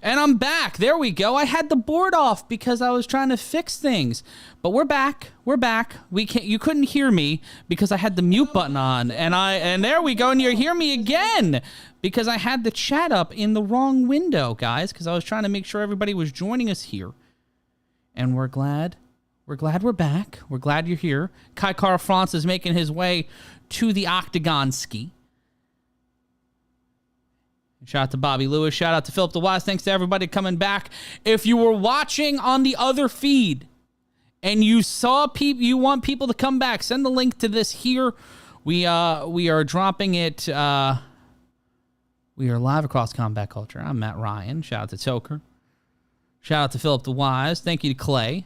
And I'm back. There we go. I had the board off because I was trying to fix things. But we're back. We're back. You couldn't hear me because I had the mute button on. And there we go. And you hear me again because I had the chat up in the wrong window, guys, because I was trying to make sure everybody was joining us here. And we're glad. We're glad we're back. We're glad you're here. Kai Kara-France is making his way to the Octagon ski. Shout out to Bobby Lewis. Shout out to Philip DeWise. Thanks to everybody coming back. If you were watching on the other feed and you saw people, you want people to come back, send the link to this here. We are dropping it. We are live across combat culture. I'm Matt Ryan. Shout out to Toker. Shout out to Philip DeWise. Thank you to Clay.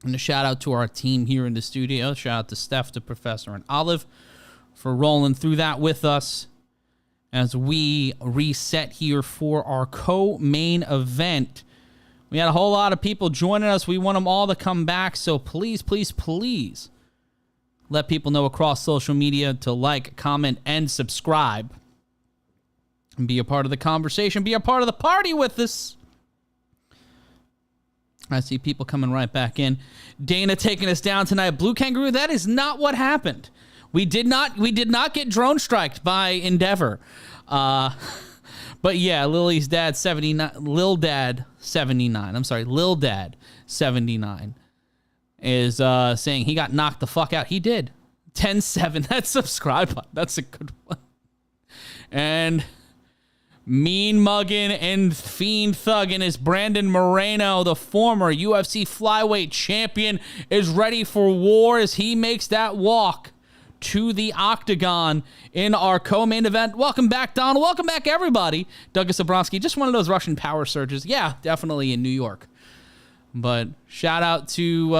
And a shout out to our team here in the studio. Shout out to Steph, the Professor, and Olive for rolling through that with us as we reset here for our co-main event. We had a whole lot of people joining us. We want them all to come back, so please, please, please let people know across social media to like, comment, and subscribe. And be a part of the conversation. Be a part of the party with us. I see people coming right back in. Dana taking us down tonight. Blue Kangaroo, that is not what happened. We did not get drone striked by Endeavor. But yeah, Lily's dad 79, Lil Dad 79. I'm sorry, Lil Dad 79 is saying he got knocked the fuck out. He did. 10-7. That subscribe button. That's a good one. And mean mugging and fiend thugging is Brandon Moreno, the former UFC Flyweight champion, is ready for war as he makes that walk to the Octagon in our co-main event. Welcome back, Donald. Welcome back, everybody. Douglas Zabrowski, just one of those Russian power surges. Yeah, definitely in New York. But shout out to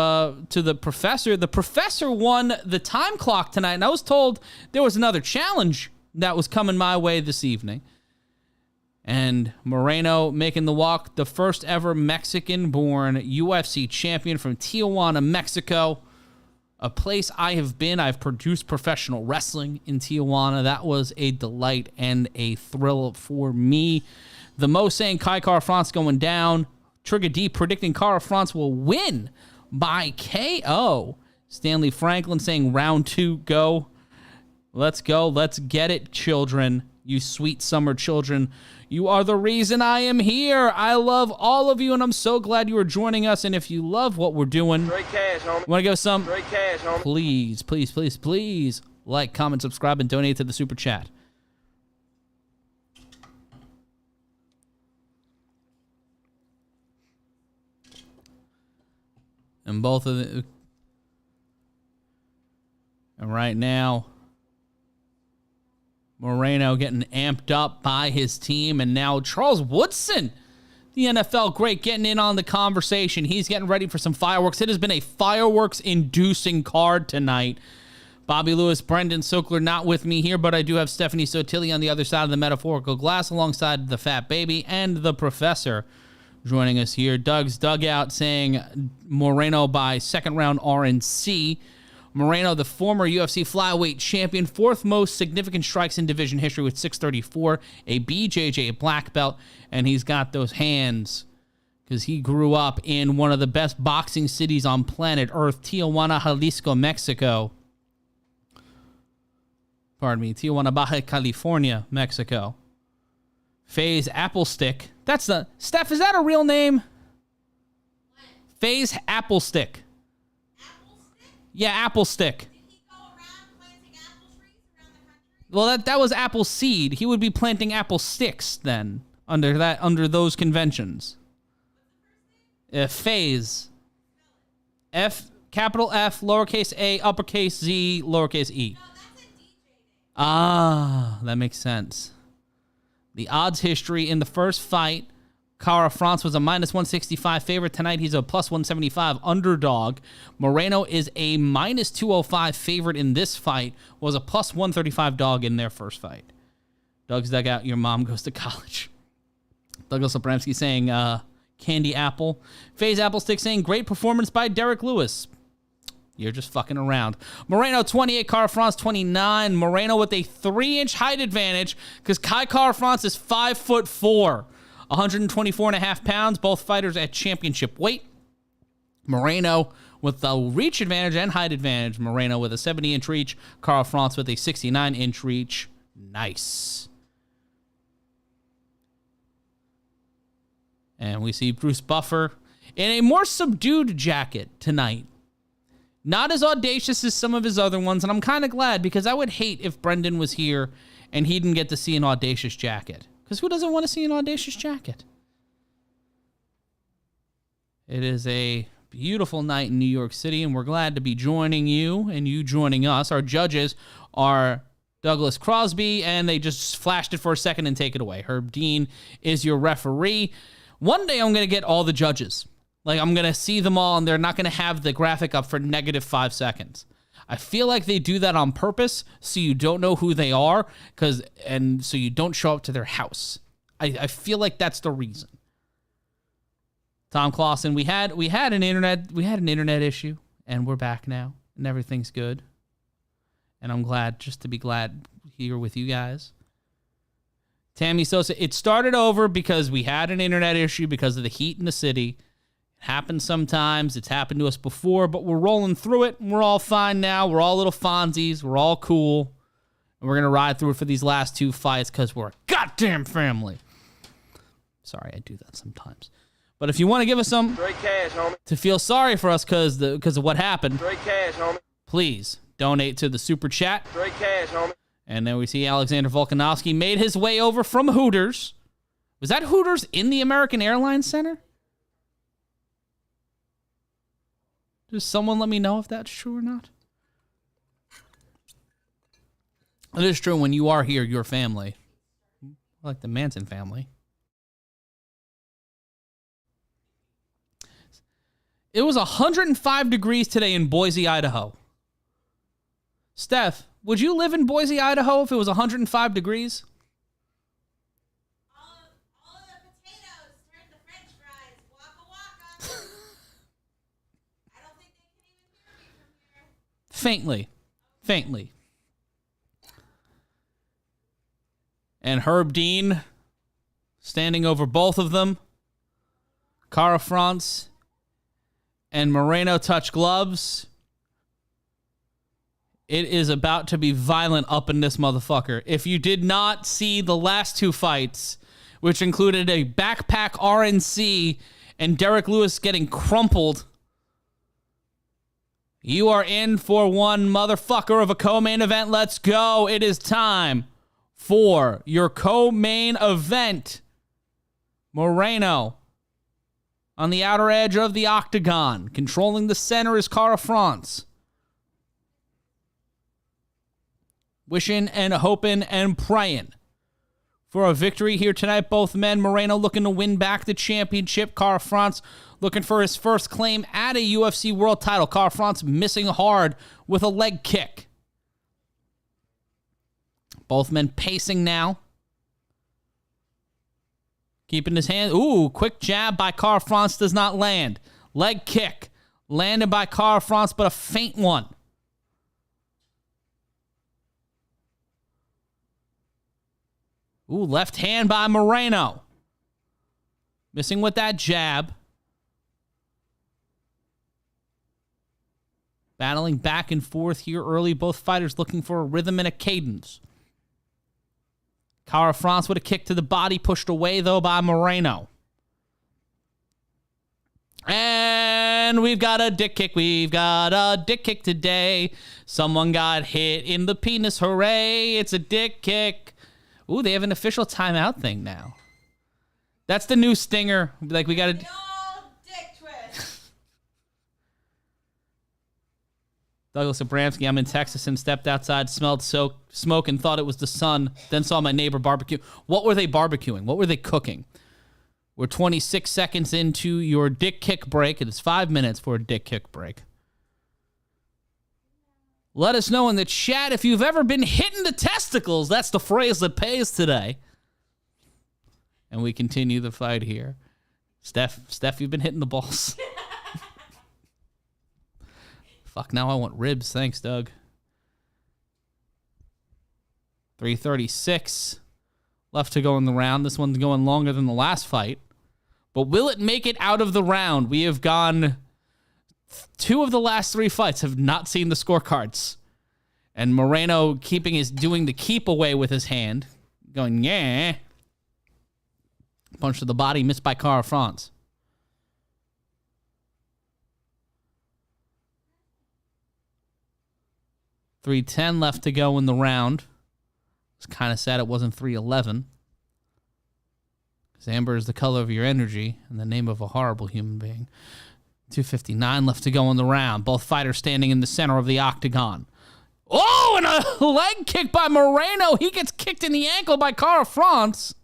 the Professor. The Professor won the time clock tonight, and I was told there was another challenge that was coming my way this evening. And Moreno making the walk, the first ever Mexican-born UFC champion from Tijuana, Mexico. A place I have been. I've produced professional wrestling in Tijuana. That was a delight and a thrill for me. The Mo saying Kai Kara-France going down. Trigger D predicting Kara-France will win by KO. Stanley Franklin saying round 2 go. Let's go. Let's get it, children. You sweet summer children. You are the reason I am here. I love all of you, and I'm so glad you are joining us. And if you love what we're doing, straight cash, homie. Want to give some? Straight cash, homie. Please, please, please, please like, comment, subscribe, and donate to the super chat. And both of the... And right now, Moreno getting amped up by his team. And now Charles Woodson, the NFL great, getting in on the conversation. He's getting ready for some fireworks. It has been a fireworks-inducing card tonight. Bobby Lewis, Brendan Sokler not with me here, but I do have Stephanie Sotilli on the other side of the metaphorical glass alongside the Fat Baby and the Professor joining us here. Doug's Dugout saying Moreno by second round RNC. Moreno, the former UFC Flyweight champion, 4th most significant strikes in division history with 634, a BJJ black belt, and he's got those hands because he grew up in one of the best boxing cities on planet Earth, Tijuana, Jalisco, Mexico. Pardon me, Tijuana, Baja California, Mexico. FaZe Applestick. That's the... Steph, is that a real name? What? FaZe Applestick. Yeah, apple stick. Did he go around planting apple trees around the country? Well, that was apple seed. He would be planting apple sticks then, under those conventions. FaZe. Capital F, lowercase a, uppercase Z, lowercase e. No, that's a DJ name. Ah, that makes sense. The odds history in the first fight, Kara-France was a -165 favorite. Tonight, he's a +175 underdog. Moreno is a -205 favorite in this fight. Was a +135 dog in their first fight. Doug's Dugout, your mom goes to college. Douglas Abramsky saying, candy apple. FaZe Applestick saying, great performance by Derek Lewis. You're just fucking around. Moreno, 28. Kara-France, 29. Moreno with a 3-inch height advantage because Kai Kara-France is 5'4". 124.5 pounds, both fighters at championship weight. Moreno with the reach advantage and height advantage. Moreno with a 70-inch reach. Carl France with a 69-inch reach. Nice. And we see Bruce Buffer in a more subdued jacket tonight. Not as audacious as some of his other ones, and I'm kind of glad because I would hate if Brendan was here and he didn't get to see an audacious jacket. Because who doesn't want to see an audacious jacket? It is a beautiful night in New York City, and we're glad to be joining you and you joining us. Our judges are Douglas Crosby, and they just flashed it for a second and take it away. Herb Dean is your referee. One day I'm going to get all the judges. Like, I'm going to see them all, and they're not going to have the graphic up for -5 seconds. I feel like they do that on purpose so you don't know who they are, and so you don't show up to their house. I feel like that's the reason. Tom Clausen, we had an internet issue, and we're back now, and everything's good. And I'm glad just to be glad here with you guys. Tammy Sosa, it started over because we had an internet issue because of the heat in the city. It happens sometimes. It's happened to us before, but we're rolling through it, and we're all fine now. We're all little Fonzies. We're all cool. And we're going to ride through it for these last 2 fights because we're a goddamn family. Sorry, I do that sometimes. But if you want to give us some straight cash, homie, to feel sorry for us because of what happened, straight cash, homie, please donate to the super chat. straight cash, homie. And then we see Alexander Volkanovski made his way over from Hooters. Was that Hooters in the American Airlines Center? Does someone let me know if that's true or not? It is true when you are here, your family. Like the Manson family. It was 105 degrees today in Boise, Idaho. Steph, would you live in Boise, Idaho if it was 105 degrees? All of the potatoes turn to French fries. Waka waka. I don't think they can even hear me from here. Faintly. And Herb Dean standing over both of them. Cara France and Moreno touch gloves. It is about to be violent up in this motherfucker. If you did not see the last 2 fights, which included a backpack RNC and Derek Lewis getting crumpled, you are in for one motherfucker of a co-main event. Let's go. It is time for your co-main event. Moreno on the outer edge of the octagon. Controlling the center is Cara France. Wishing and hoping and praying for a victory here tonight. Both men, Moreno looking to win back the championship. Cara France looking for his first claim at a UFC world title. Cara France missing hard with a leg kick. Both men pacing now. Keeping his hand. Ooh, quick jab by Cara France does not land. Leg kick landed by Cara France, but a faint one. Ooh, left hand by Moreno. Missing with that jab. Battling back and forth here early. Both fighters looking for a rhythm and a cadence. Cara France with a kick to the body, pushed away, though, by Moreno. And we've got a dick kick. We've got a dick kick today. Someone got hit in the penis. Hooray. It's a dick kick. Ooh, they have an official timeout thing now. That's the new stinger. Like, we got to... An old dick twist. Douglas Abramsky, I'm in Texas and stepped outside, smelled smoke and thought it was the sun, then saw my neighbor barbecue. What were they barbecuing? What were they cooking? We're 26 seconds into your dick kick break. It is 5 minutes for a dick kick break. Let us know in the chat if you've ever been hitting the testicles. That's the phrase that pays today. And we continue the fight here. Steph, you've been hitting the balls. Fuck, now I want ribs. Thanks, Doug. 3:36 left to go in the round. This one's going longer than the last fight. But will it make it out of the round? We have gone... 2 of the last 3 fights have not seen the scorecards. And Moreno doing the keep away with his hand. Going, yeah. Punch to the body, missed by Cara France. .310 left to go in the round. It's kind of sad it wasn't 3:11. Because amber is the color of your energy and the name of a horrible human being. 2:59 left to go in the round. Both fighters standing in the center of the octagon. Oh, and a leg kick by Moreno. He gets kicked in the ankle by Cara France.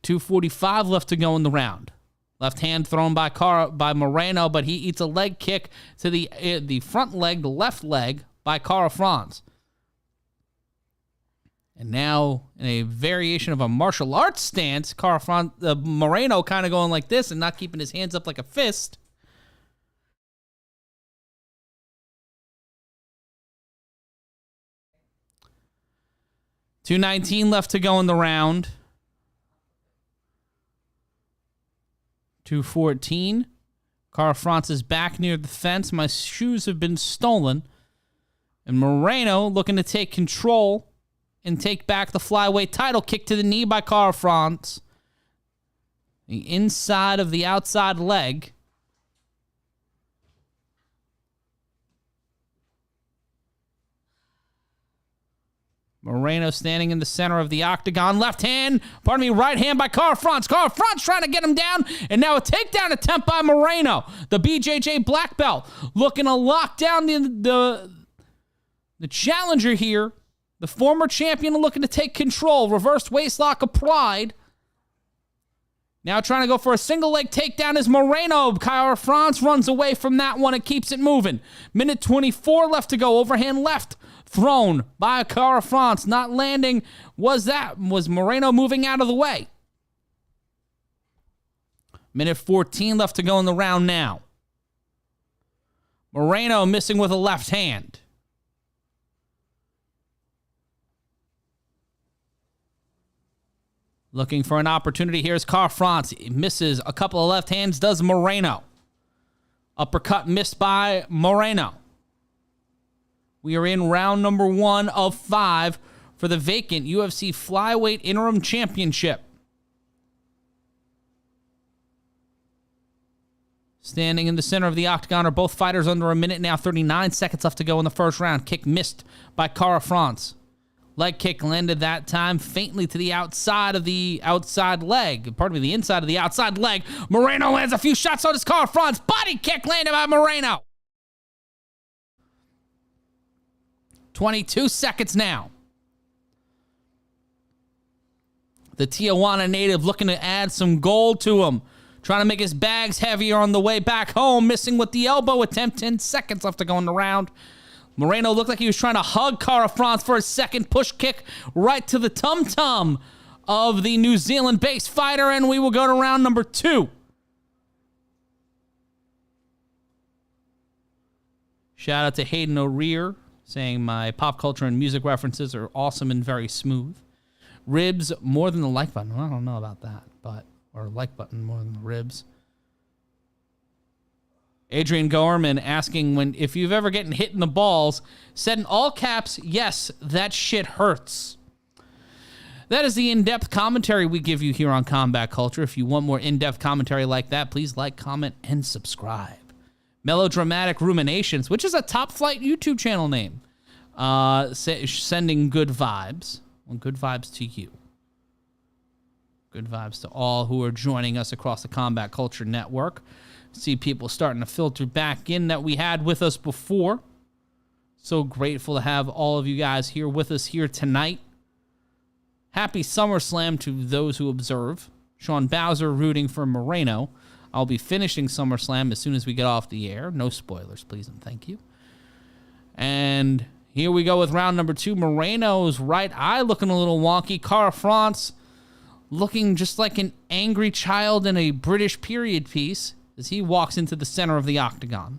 2:45 left to go in the round. Left hand thrown by Moreno, but he eats a leg kick to the front leg, the left leg, by Cara France. And now, in a variation of a martial arts stance, Moreno kind of going like this and not keeping his hands up like a fist. .219 left to go in the round. 2:14. Cara France is back near the fence. My shoes have been stolen. And Moreno looking to take control and take back the flyweight title. Kick to the knee by Cara France. The inside of the outside leg. Moreno standing in the center of the octagon. Right hand by Cara France. Cara France trying to get him down. And now a takedown attempt by Moreno. The BJJ black belt looking to lock down the challenger here. The former champion looking to take control. Reversed waistlock applied. Now trying to go for a single leg takedown is Moreno. Cara France runs away from that one and keeps it moving. Minute 24 left to go. Overhand left thrown by Cara France. Not landing. Was Moreno moving out of the way? Minute 14 left to go in the round now. Moreno missing with a left hand. Looking for an opportunity. Here's Cara France. He misses a couple of left hands. Does Moreno. Uppercut missed by Moreno. We are in round number 1 of 5 for the vacant UFC Flyweight Interim Championship. Standing in the center of the octagon are both fighters under a minute now. 39 seconds left to go in the first round. Kick missed by Cara France. Leg kick landed that time faintly to the outside of the outside leg. Pardon me, the inside of the outside leg. Moreno lands a few shots on his Cara France. Body kick landed by Moreno. 22 seconds now. The Tijuana native looking to add some gold to him. Trying to make his bags heavier on the way back home. Missing with the elbow attempt. 10 seconds left to go in the round. Moreno looked like he was trying to hug Cara France for a second push kick right to the tum-tum of the New Zealand-based fighter, and we will go to round number 2. Shout out to Hayden O'Rear, saying my pop culture and music references are awesome and very smooth. Ribs more than the like button. Well, I don't know about that, or like button more than the ribs. Adrian Gorman asking if you've ever gotten hit in the balls, said in all caps, yes, that shit hurts. That is the in-depth commentary we give you here on Combat Culture. If you want more in-depth commentary like that, please like, comment, and subscribe. Melodramatic Ruminations, which is a top flight YouTube channel name, sending good vibes. Well, good vibes to you. Good vibes to all who are joining us across the Combat Culture Network. See people starting to filter back in that we had with us before. So grateful to have all of you guys here with us here tonight. Happy SummerSlam to those who observe. Sean Bowser rooting for Moreno. I'll be finishing SummerSlam as soon as we get off the air. No spoilers, please and thank you. And here we go with round number 2. Moreno's right eye looking a little wonky. Cara France looking just like an angry child in a British period piece as he walks into the center of the octagon.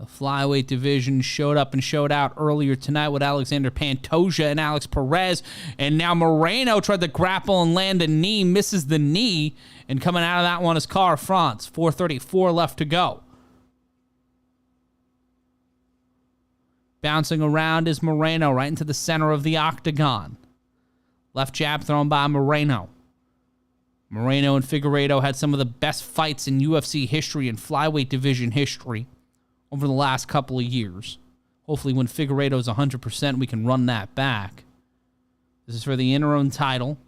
The flyweight division showed up and showed out earlier tonight with Alexander Pantoja and Alex Perez. And now Moreno tried to grapple and land a knee, misses the knee. And coming out of that one is Cara France. 4:34 left to go. Bouncing around is Moreno right into the center of the octagon. Left jab thrown by Moreno. Moreno and Figueiredo had some of the best fights in UFC history and flyweight division history over the last couple of years. Hopefully when Figueiredo's 100%, we can run that back. This is for the interim title.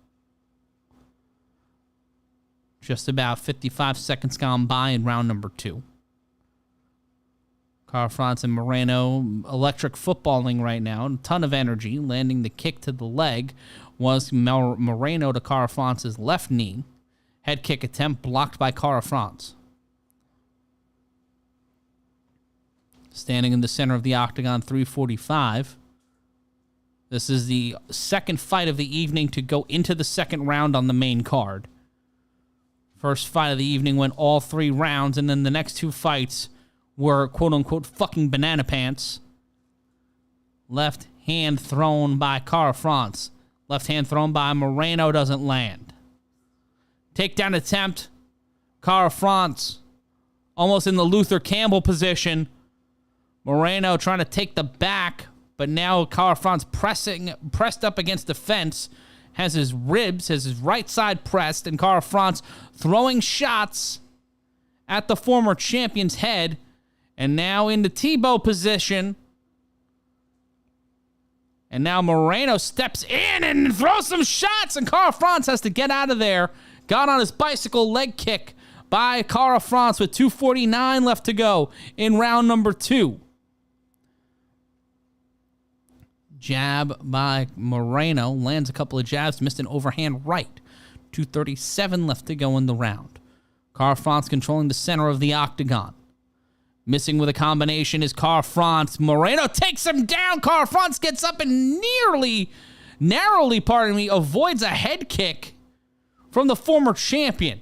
Just about 55 seconds gone by in round number 2. Cara France and Moreno electric footballing right now. A ton of energy. Landing the kick to the leg was Moreno to Cara France's left knee. Head kick attempt blocked by Cara France. Standing in the center of the octagon, 3:45. This is the second fight of the evening to go into the second round on the main card. First fight of the evening went all 3 rounds, and then the next 2 fights were quote-unquote fucking banana pants. Left hand thrown by Cara France. Left hand thrown by Moreno doesn't land. Takedown attempt. Cara France almost in the Luther Campbell position. Moreno trying to take the back, but now Cara France pressed up against the fence, has his ribs, has his right side pressed, and Cara France throwing shots at the former champion's head, and now in the Tebow position. And now Moreno steps in and throws some shots, and Cara France has to get out of there. Got on his bicycle leg kick by Cara France with 2:49 left to go in round number 2. Jab by Moreno. Lands a couple of jabs. Missed an overhand right. 2:37 left to go in the round. Cara France controlling the center of the octagon. Missing with a combination is Cara France. Moreno takes him down. Cara France gets up and narrowly, avoids a head kick from the former champion.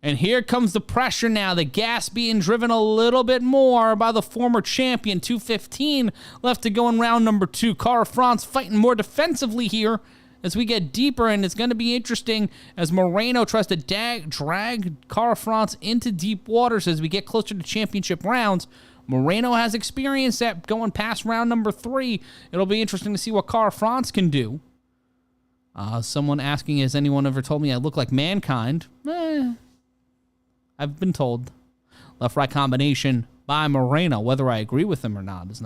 And here comes the pressure now. The gas being driven a little bit more by the former champion. 2:15 left to go in round number 2. Cara France fighting more defensively here as we get deeper, and it's going to be interesting as Moreno tries to drag Cara France into deep waters as we get closer to championship rounds. Moreno has experience at going past round number 3. It'll be interesting to see what Cara France can do. Someone asking, has anyone ever told me I look like Mankind? I've been told. Left-right combination by Moreno. Whether I agree with him or not is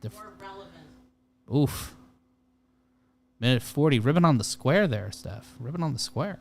different. More relevant. Oof. Minute 40. Ribbon on the square there, Steph. Ribbon on the square.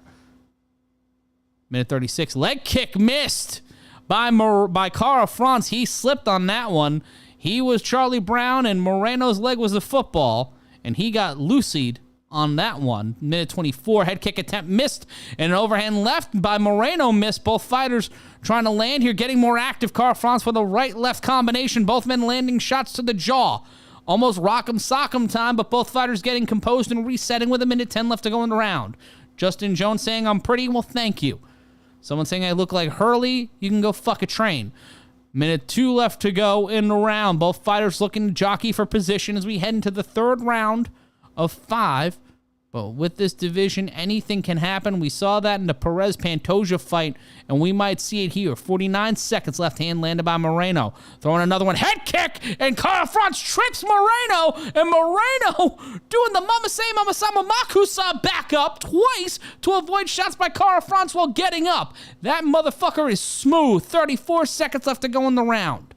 Minute 36. Leg kick missed by Cara France. He slipped on that one. He was Charlie Brown, and Moreno's leg was a football, and he got loosied on that one. Minute 24, head kick attempt missed, and an overhand left by Moreno missed. Both fighters trying to land here, getting more active. Cara France with a right-left combination. Both men landing shots to the jaw. Almost rock'em sock'em time, but both fighters getting composed and resetting with a minute 10 left to go in the round. Justin Jones saying, I'm pretty. Well, thank you. Someone saying I look like Hurley. You can go fuck a train. Minute 2 left to go in the round. Both fighters looking to jockey for position as we head into the third round of 5. But with this division, anything can happen. We saw that in the Perez-Pantoja fight, and we might see it here. 49 seconds left, hand landed by Moreno. Throwing another one, head kick, and Cara France trips Moreno, and Moreno doing the Mama Sama Makusa back up twice to avoid shots by Cara France while getting up. That motherfucker is smooth. 34 seconds left to go in the round.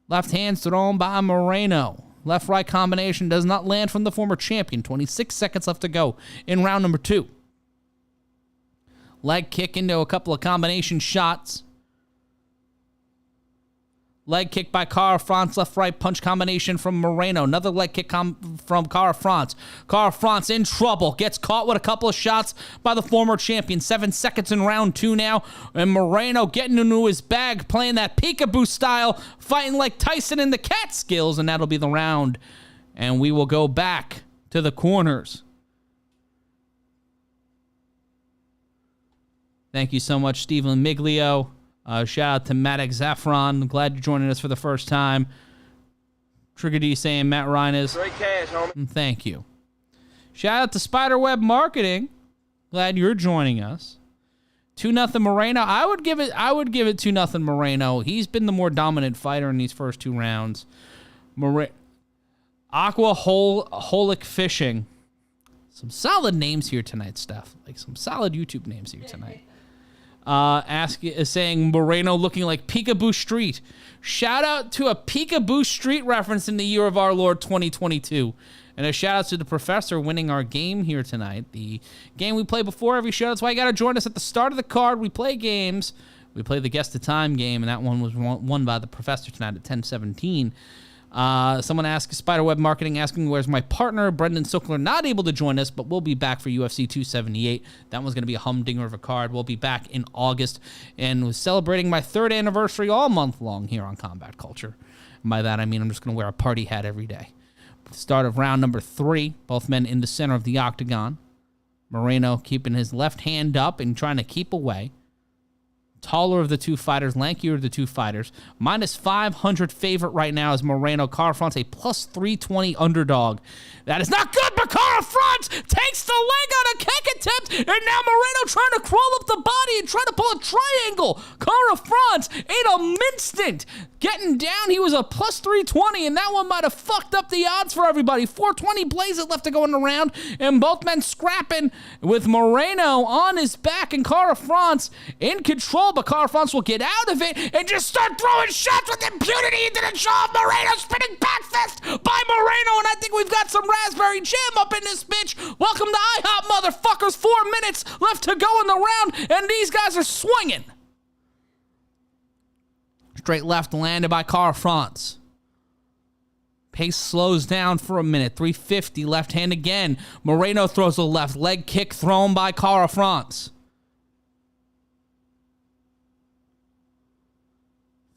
Left hand thrown by Moreno. Left-right combination does not land from the former champion. 26 seconds left to go in round number 2. Leg kick into a couple of combination shots. Leg kick by Cara France. Left-right punch combination from Moreno. Another leg kick from Cara France. Cara France in trouble. Gets caught with a couple of shots by the former champion. 7 seconds in round 2 now. And Moreno getting into his bag, playing that peekaboo style, fighting like Tyson in the Catskills. And that'll be the round. And we will go back to the corners. Thank you so much, Stephen Miglio. Shout out to Maddox Zaffron. Glad you're joining us for the first time. Trigger D saying Matt Ryan is. Straight cash, homie. Thank you. Shout out to Spiderweb Marketing. Glad you're joining us. 2-0 Moreno. I would give it 2-0 Moreno. He's been the more dominant fighter in these first 2 rounds. Aquaholic Fishing. Some solid names here tonight, Steph. Like some solid YouTube names here tonight. Saying Moreno looking like Peekaboo Street. Shout out to a Peekaboo Street reference in the year of our Lord 2022. And a shout out to the professor winning our game here tonight. The game we play before every show. That's why you got to join us at the start of the card. We play games. We play the Guess the Time game, and that one was won by the professor tonight at 10:17. Someone asked Spiderweb Marketing asking where's my partner Brendan Sokler, not able to join us, but we'll be back for UFC 278. That one's going to be a humdinger of a card. We'll be back in August and was celebrating my 3rd anniversary all month long here on Combat Culture. And by that I mean I'm just going to wear a party hat every day. Start of round number 3, both men in the center of the octagon. Moreno keeping his left hand up and trying to keep away. Taller of the 2 fighters, lankier of the 2 fighters. Minus 500 favorite right now is Moreno. Cara France a plus 320 underdog. That is not good, but Cara France takes the leg on a kick attempt, and now Moreno trying to crawl up the body and trying to pull a triangle. Cara France ate a instant. Getting down, he was a plus 320, and that one might have fucked up the odds for everybody. 420 blazes left to go in the round, and both men scrapping with Moreno on his back and Cara France in control, but Cara France will get out of it and just start throwing shots with impunity into the jaw of Moreno, spinning back fist by Moreno, and I think we've got some raspberry jam up in this bitch. Welcome to IHOP, motherfuckers. 4 minutes left to go in the round, and these guys are swinging. Straight left landed by Cara France. Pace slows down for a minute. 350 left hand again. Moreno throws a left leg kick thrown by Cara France.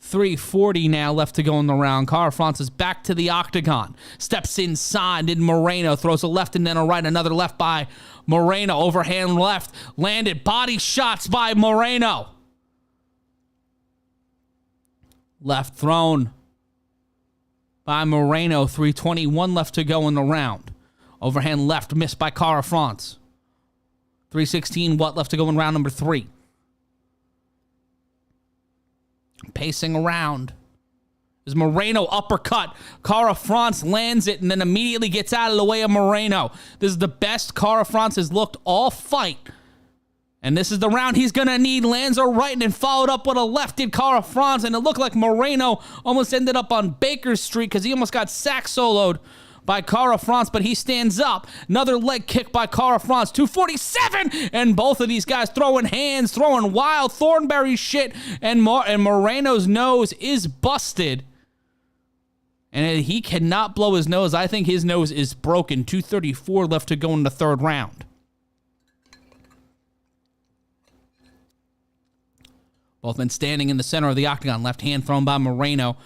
340 now left to go in the round. Cara France is back to the octagon. Steps inside, and Moreno throws a left and then a right. Another left by Moreno. Overhand left. Landed. Body shots by Moreno. Left thrown by Moreno. 321 left to go in the round. Overhand left missed by Cara France. 316 what left to go in round number 3. Pacing around is Moreno uppercut. Cara France lands it and then immediately gets out of the way of Moreno. This is the best Cara France has looked all fight. And this is the round he's going to need. Lands a right and then followed up with a left did Cara France. And it looked like Moreno almost ended up on Baker Street because he almost got sack soloed by Cara France, but he stands up. Another leg kick by Cara France. 247! And both of these guys throwing hands, throwing wild Thornberry shit. And Moreno's nose is busted. And he cannot blow his nose. I think his nose is broken. 234 left to go in the 3rd round. Both men standing in the center of the octagon. Left hand thrown by Moreno.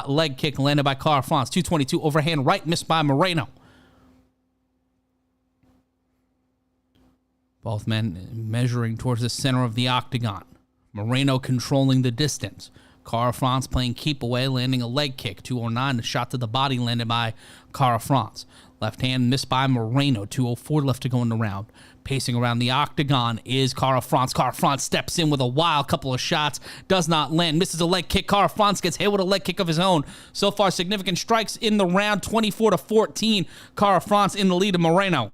Leg kick landed by Cara France. 222 overhand right missed by Moreno. Both men measuring towards the center of the octagon. Moreno controlling the distance. Cara France playing keep away, landing a leg kick. 209, a shot to the body landed by Cara France. Left hand missed by Moreno. 204 left to go in the round. Pacing around the octagon is Cara France. Cara France steps in with a wild couple of shots. Does not land. Misses a leg kick. Cara France gets hit with a leg kick of his own. So far, significant strikes in the round. 24-14. Cara France in the lead of Moreno.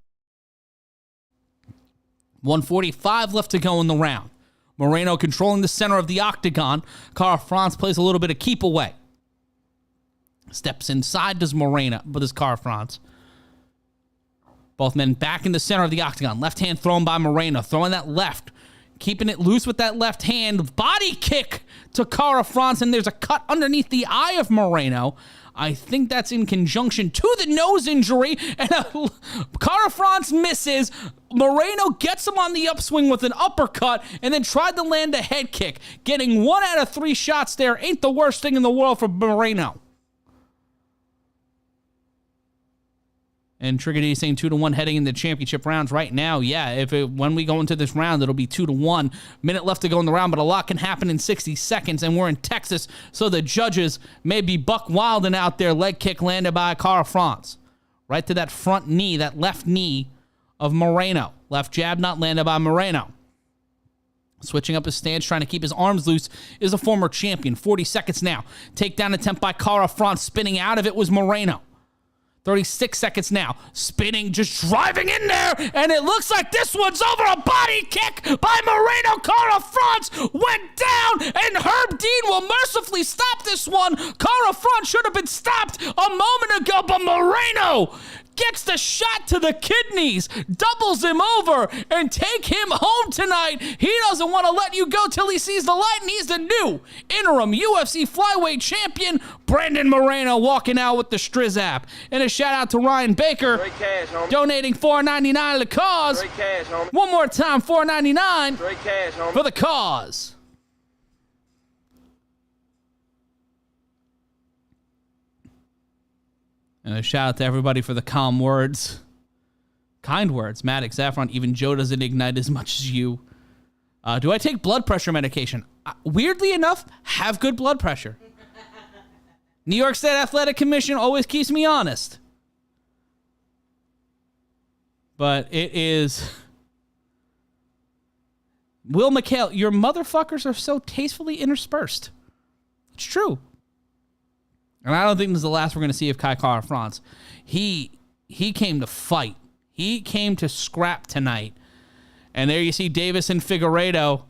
145 left to go in the round. Moreno controlling the center of the octagon. Cara France plays a little bit of keep away. Steps inside does Moreno, but does Cara France. Both men back in the center of the octagon. Left hand thrown by Moreno. Throwing that left. Keeping it loose with that left hand. Body kick to Cara France. And there's a cut underneath the eye of Moreno. I think that's in conjunction to the nose injury. And Cara France misses. Moreno gets him on the upswing with an uppercut. And then tried to land a head kick. Getting 1 out of 3 shots there ain't the worst thing in the world for Moreno. And Trigger D saying 2-1 heading into the championship rounds right now. Yeah, when we go into this round, it'll be 2-1. Minute left to go in the round, but a lot can happen in 60 seconds, and we're in Texas, so the judges may be buck wilding out there. Leg kick landed by Cara France. Right to that front knee, that left knee of Moreno. Left jab not landed by Moreno. Switching up his stance, trying to keep his arms loose, is a former champion. 40 seconds now. Takedown attempt by Cara France. Spinning out of it was Moreno. 36 seconds now. Spinning, just driving in there, and it looks like this one's over. A body kick by Moreno. Cara France went down, and Herb Dean will mercifully stop this one. Cara France should have been stopped a moment ago, but Moreno gets the shot to the kidneys, doubles him over, and take him home tonight. He doesn't want to let you go till he sees the light, and he's the new interim UFC Flyweight Champion, Brendan Moreno, walking out with the Strizap. And a shout out to Ryan Baker, Straight cash, homie. donating $4.99 to the cause. Straight cash, homie. One more time, $4.99 Straight cash, homie. for the cause. And a shout out to everybody for the calm words. Kind words. Maddox, Zaffron, even Joe doesn't ignite as much as you. Do I take blood pressure medication? Weirdly enough, have good blood pressure. New York State Athletic Commission always keeps me honest. But it is... Will McHale, your motherfuckers are so tastefully interspersed. It's true. And I don't think this is the last we're going to see of Cara France. He came to fight. He came to scrap tonight. And there you see Davis and Figueiredo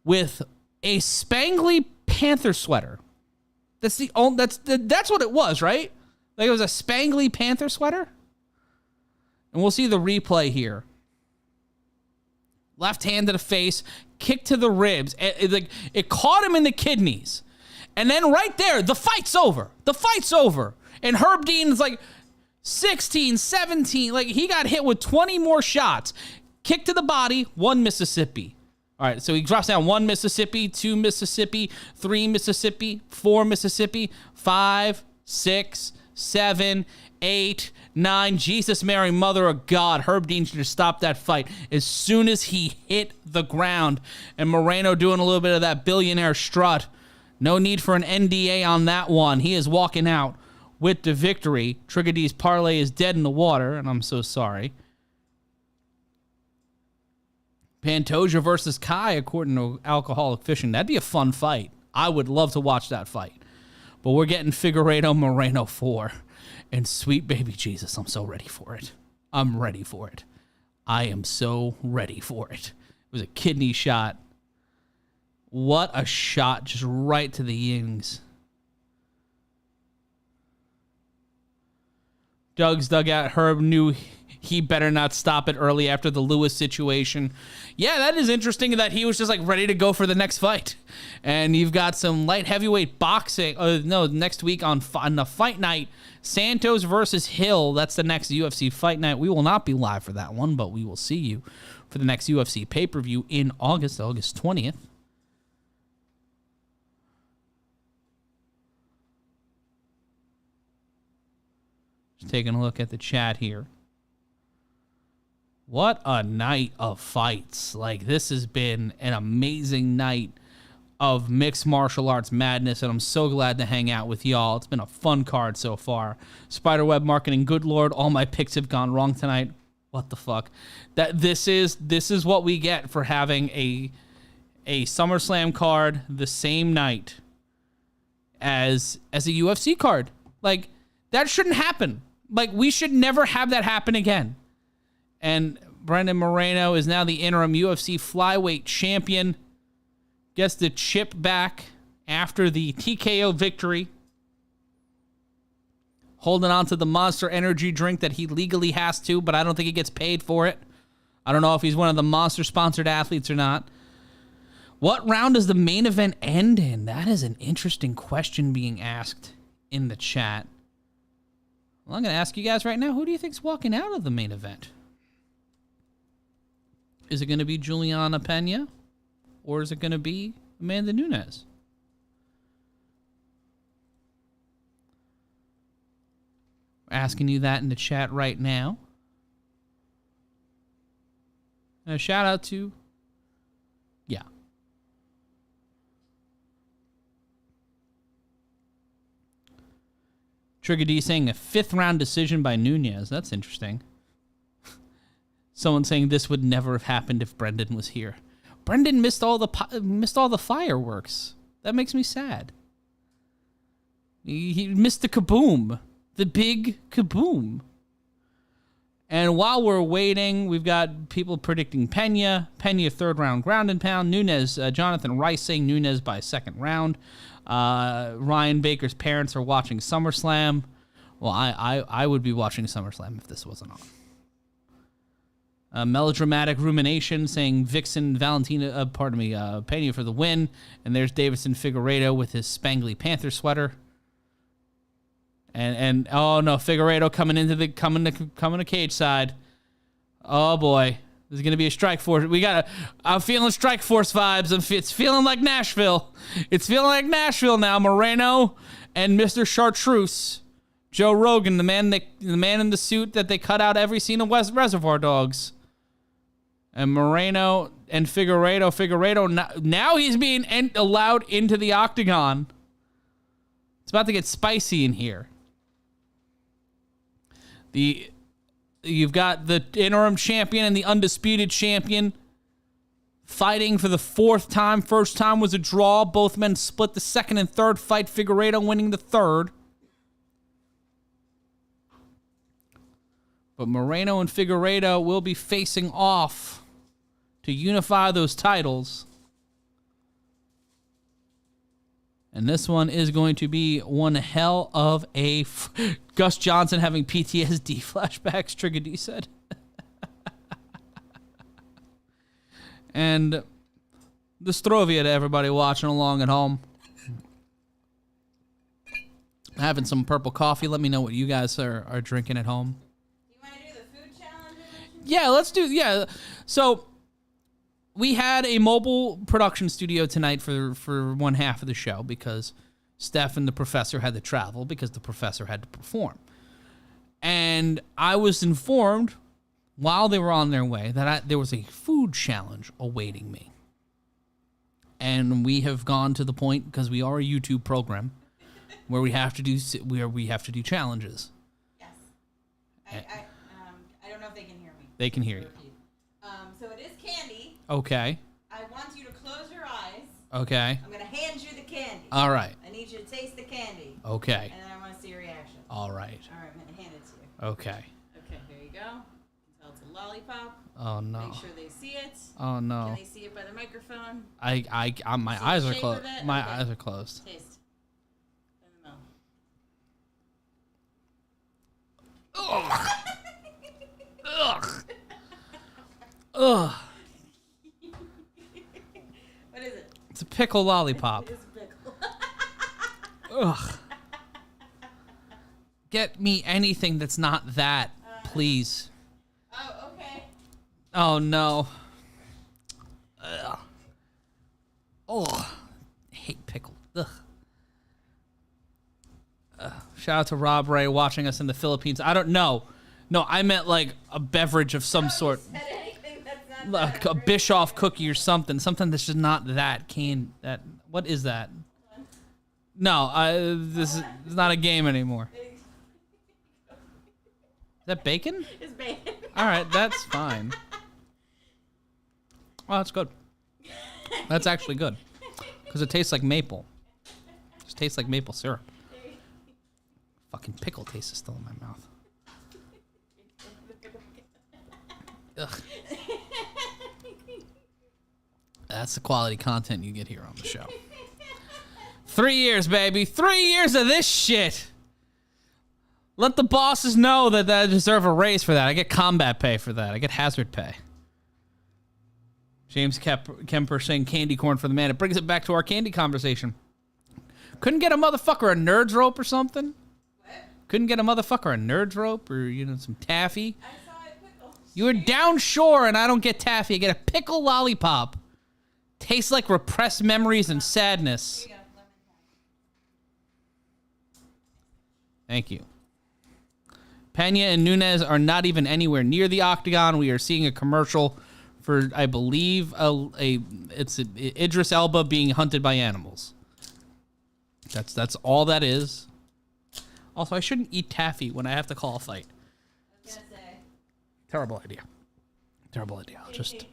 with a spangly Panther sweater. That's what it was, right? Like it was a spangly Panther sweater. And we'll see the replay here. Left hand to the face, kick to the ribs. It caught him in the kidneys. And then right there, the fight's over. The fight's over. And Herb Dean's like 16, 17. Like he got hit with 20 more shots. Kick to the body, 1 Mississippi. All right, so he drops down 1 Mississippi, 2 Mississippi, 3 Mississippi, 4 Mississippi, 5, 6, 7, 8, 9. Jesus, Mary, Mother of God. Herb Dean should have stopped that fight as soon as he hit the ground. And Moreno doing a little bit of that billionaire strut. No need for an NDA on that one. He is walking out with the victory. Trigger D's parlay is dead in the water, and I'm so sorry. Pantoja versus Kai, according to Alcoholic Fishing. That'd be a fun fight. I would love to watch that fight. But we're getting Figueiredo Moreno 4. And sweet baby Jesus, I'm so ready for it. I'm ready for it. I am so ready for it. It was a kidney shot. What a shot, just right to the yings. Doug's dugout. Herb knew he better not stop it early after the Lewis situation. Yeah, that is interesting that he was just like ready to go for the next fight. And you've got some light heavyweight boxing. Next week on the fight night, Santos versus Hill. That's the next UFC fight night. We will not be live for that one, but we will see you for the next UFC pay-per-view in August 20th. Just taking a look at the chat here. What a night of fights. Like, this has been an amazing night of mixed martial arts madness, and I'm so glad to hang out with y'all. It's been a fun card so far. Spiderweb Marketing, good lord, all my picks have gone wrong tonight. What the fuck? This is what we get for having a SummerSlam card the same night as a UFC card. Like, that shouldn't happen. Like, we should never have that happen again. And Brendan Moreno is now the interim UFC Flyweight Champion. Gets the chip back after the TKO victory. Holding on to the Monster Energy drink that he legally has to, but I don't think he gets paid for it. I don't know if he's one of the Monster-sponsored athletes or not. What round does the main event end in? That is an interesting question being asked in the chat. Well, I'm going to ask you guys right now, who do you think's walking out of the main event? Is it going to be Julianna Pena? Or is it going to be Amanda Nunes? We're asking you that in the chat right now. And a shout out to, yeah. Trigger D saying a 5th round decision by Nunes. That's interesting. Someone saying this would never have happened if Brendan was here. Brendan missed all the fireworks. That makes me sad. He missed the kaboom. The big kaboom. And while we're waiting, we've got people predicting Pena. Pena 3rd round ground and pound. Nunes, Jonathan Rice saying Nunes by 2nd round. Ryan Baker's parents are watching SummerSlam. Well, I would be watching SummerSlam if this wasn't on. Melodramatic rumination saying Vixen Valentina, Pena for the win. And there's Davison Figueiredo with his spangly Panther sweater. And oh no, Figueiredo coming to cage side. Oh boy, there's gonna be a strike force. I'm feeling strike force vibes. It's feeling like Nashville. It's feeling like Nashville now. Moreno and Mr. Chartreuse, Joe Rogan, the man in the suit that they cut out every scene of Reservoir Dogs. And Moreno and Figueiredo now he's being allowed into the octagon. It's about to get spicy in here. You've got the interim champion and the undisputed champion fighting for the 4th time. First time was a draw. Both men split the 2nd and 3rd fight. Figueiredo winning the 3rd. But Moreno and Figueiredo will be facing off to unify those titles. And this one is going to be one hell of a... Gus Johnson having PTSD flashbacks, Trigger D said. And the Strovia to everybody watching along at home. Having some purple coffee. Let me know what you guys are drinking at home. You want to do the food challenge? Yeah, let's do... Yeah, so... We had a mobile production studio tonight for one half of the show because Steph and the professor had to travel because the professor had to perform. And I was informed while they were on their way that there was a food challenge awaiting me. And we have gone to the point, because we are a YouTube program, where we have to do challenges. Yes. I don't know if they can hear me. They can hear you. So it is candy. Okay. I want you to close your eyes. Okay. I'm going to hand you the candy. All right. I need you to taste the candy. Okay. And then I want to see your reaction. All right. All right, I'm going to hand it to you. Okay. Okay, here you go. You can tell it's a lollipop. Oh no. Make sure they see it. Oh no. Can they see it by the microphone? My See eyes the are shape closed. of it? My Okay. eyes are closed. Taste. In the mouth. Ugh. Ugh. What is it? It's a pickle lollipop. It is a pickle. Ugh. Get me anything that's not that, please. Oh, okay. Oh no. Ugh. Oh, I hate pickle. Ugh. Shout out to Rob Ray watching us in the Philippines. I don't know. No, I meant like a beverage of some sort. Said anything that's not Like that. a Bischoff cookie or something. Something that's just not that that. What is that? No, this is not a game anymore. Is that bacon? It's bacon. All right, that's fine. Oh, that's good. That's actually good. Because it tastes like maple. It just tastes like maple syrup. Fucking pickle taste is still in my mouth. Ugh. That's the quality content you get here on the show. 3 years, baby. 3 years of this shit. Let the bosses know that I deserve a raise for that. I get combat pay for that. I get hazard pay. James Kemper saying candy corn for the man. It brings it back to our candy conversation. Couldn't get a motherfucker a Nerds rope or something? What? Couldn't get a motherfucker a Nerds rope or, some taffy? I saw a pickle. You were down shore and I don't get taffy. I get a pickle lollipop. Tastes like repressed memories and sadness. Here you go. Lemon pie. Thank you. Pena and Nunes are not even anywhere near the octagon. We are seeing a commercial for, I believe, it's Idris Elba being hunted by animals. That's all that is. Also, I shouldn't eat taffy when I have to call a fight. Terrible idea. Terrible idea. I'll just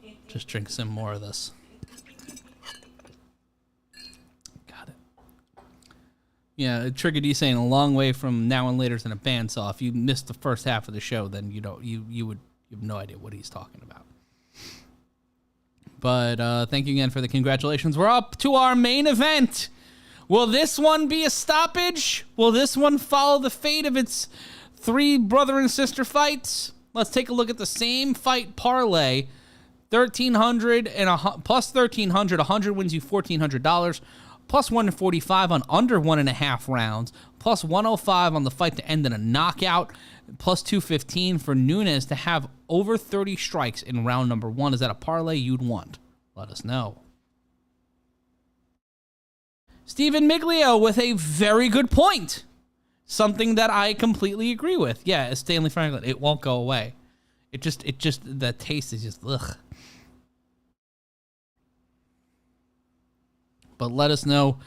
drink some more of this. Got it. Yeah, Trigger D saying a long way from now and later's in a bandsaw. If you missed the first half of the show, then you have no idea what he's talking about. But thank you again for the congratulations. We're up to our main event. Will this one be a stoppage? Will this one follow the fate of its 3 brother and sister fights? Let's take a look at the same fight parlay. 1,300 and plus 1,300, 100 wins you $1,400. Plus 145 on under 1.5 rounds. Plus 105 on the fight to end in a knockout. Plus 215 for Nunes to have over 30 strikes in round number 1. Is that a parlay you'd want? Let us know. Stephen Miglio with a very good point. Something that I completely agree with. Yeah, as Stanley Franklin, it won't go away. It just, the taste is just, ugh. But let us know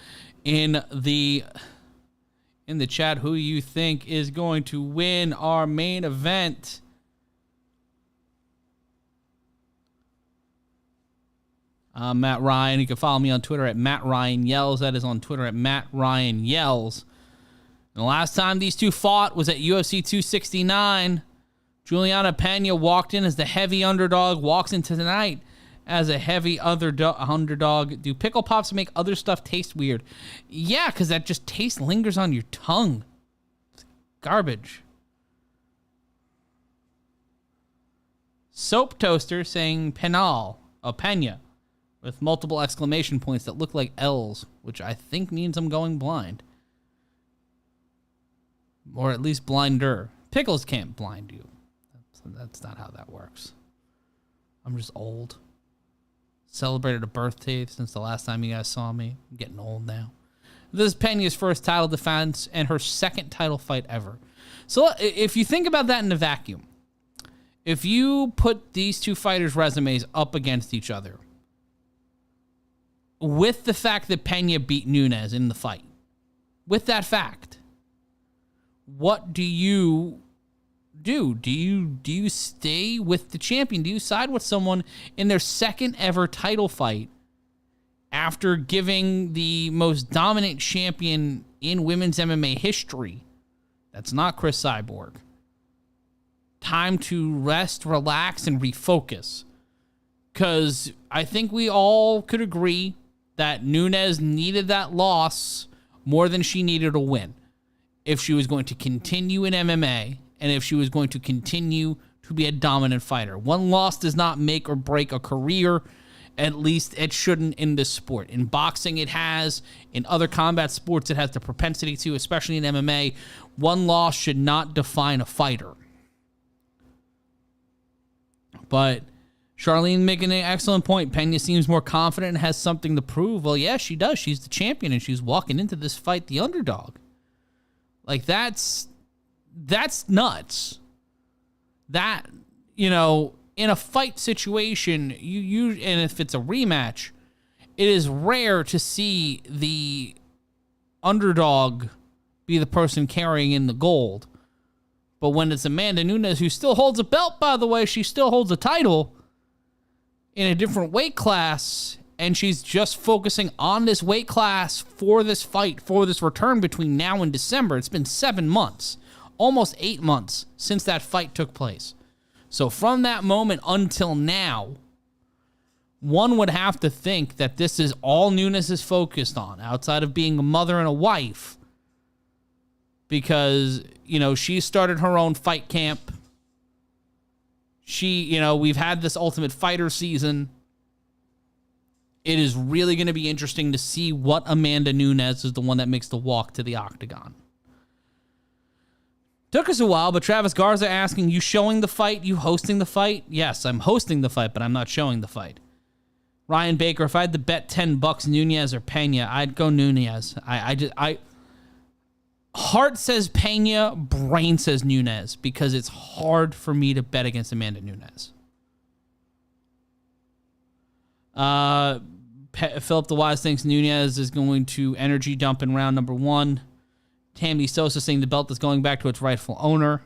in the chat who you think is going to win our main event. Matt Ryan. You can follow me on Twitter at Matt Ryan Yells. That is on Twitter at Matt Ryan Yells. And the last time these two fought was at UFC 269. Julianna Pena walked in as the heavy underdog, walks into tonight as a heavy underdog. Do pickle pops make other stuff taste weird? Yeah, because that just taste lingers on your tongue. It's garbage. Soap Toaster saying Pena, with multiple exclamation points that look like L's, which I think means I'm going blind. Or at least blinder. Pickles can't blind you. That's not how that works. I'm just old. Celebrated a birthday since the last time you guys saw me. I'm getting old now. This is Pena's first title defense and her second title fight ever. So if you think about that in a vacuum, if you put these two fighters' resumes up against each other, with the fact that Pena beat Nunes in the fight, with that fact, what do you do? Do you stay with the champion? Do you side with someone in their second ever title fight after giving the most dominant champion in women's MMA history, that's not Chris Cyborg, time to rest, relax, and refocus? Because I think we all could agree that Nunes needed that loss more than she needed a win if she was going to continue in MMA and if she was going to continue to be a dominant fighter. One loss does not make or break a career. At least it shouldn't in this sport. In boxing, it has. In other combat sports, it has the propensity to, especially in MMA. One loss should not define a fighter. But Charlene making an excellent point. Pena seems more confident and has something to prove. Well, yeah, she does. She's the champion, and she's walking into this fight the underdog. Like, that's nuts. That, in a fight situation, and if it's a rematch, it is rare to see the underdog be the person carrying in the gold. But when it's Amanda Nunes, who still holds a belt, by the way, she still holds a title in a different weight class, and she's just focusing on this weight class for this fight, for this return between now and December. It's been 7 months, almost 8 months since that fight took place. So from that moment until now, one would have to think that this is all Nunes is focused on, outside of being a mother and a wife, because, she started her own fight camp. We've had this Ultimate Fighter season. It is really going to be interesting to see what Amanda Nunes is the one that makes the walk to the octagon. Took us a while, but Travis Garza asking, you showing the fight? You hosting the fight? Yes, I'm hosting the fight, but I'm not showing the fight. Ryan Baker, if I had to bet $10 Nunes or Pena, I'd go Nunes. Heart says Pena, brain says Nunes, because it's hard for me to bet against Amanda Nunes. Philip the Wise thinks Nunes is going to energy dump in round number 1. Tammy Sosa saying the belt is going back to its rightful owner.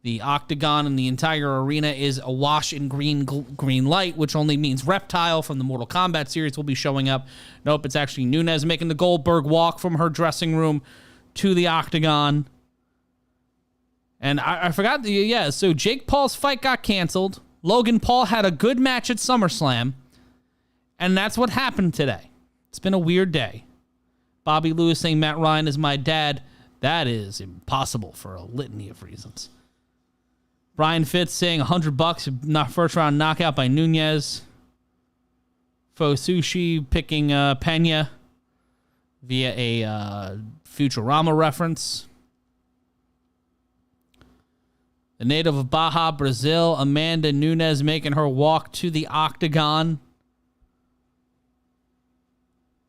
The octagon and the entire arena is awash in green light, which only means Reptile from the Mortal Kombat series will be showing up. Nope, it's actually Nunes making the Goldberg walk from her dressing room to the octagon. And I forgot, so Jake Paul's fight got canceled. Logan Paul had a good match at SummerSlam. And that's what happened today. It's been a weird day. Bobby Lewis saying Matt Ryan is my dad. That is impossible for a litany of reasons. Brian Fitz saying $100, not first round knockout by Nunes. Faux Sushi picking Pena via a Futurama reference. The native of Baja, Brazil, Amanda Nunes making her walk to the octagon.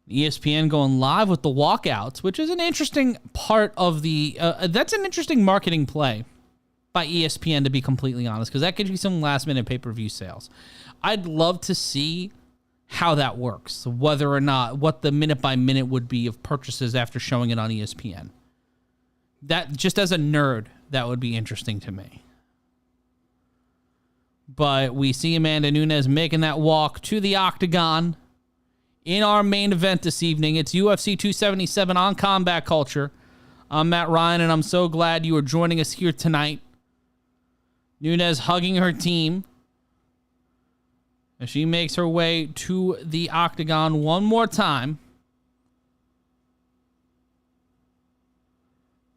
ESPN going live with the walkouts, which is an interesting part of the... that's an interesting marketing play by ESPN, to be completely honest, because that gives you some last-minute pay-per-view sales. I'd love to see how that works, whether or not, what the minute-by-minute would be of purchases after showing it on ESPN. That, just as a nerd, that would be interesting to me. But we see Amanda Nunes making that walk to the octagon in our main event this evening. It's UFC 277 on Combat Culture. I'm Matt Ryan, and I'm so glad you are joining us here tonight. Nunes hugging her team as she makes her way to the octagon one more time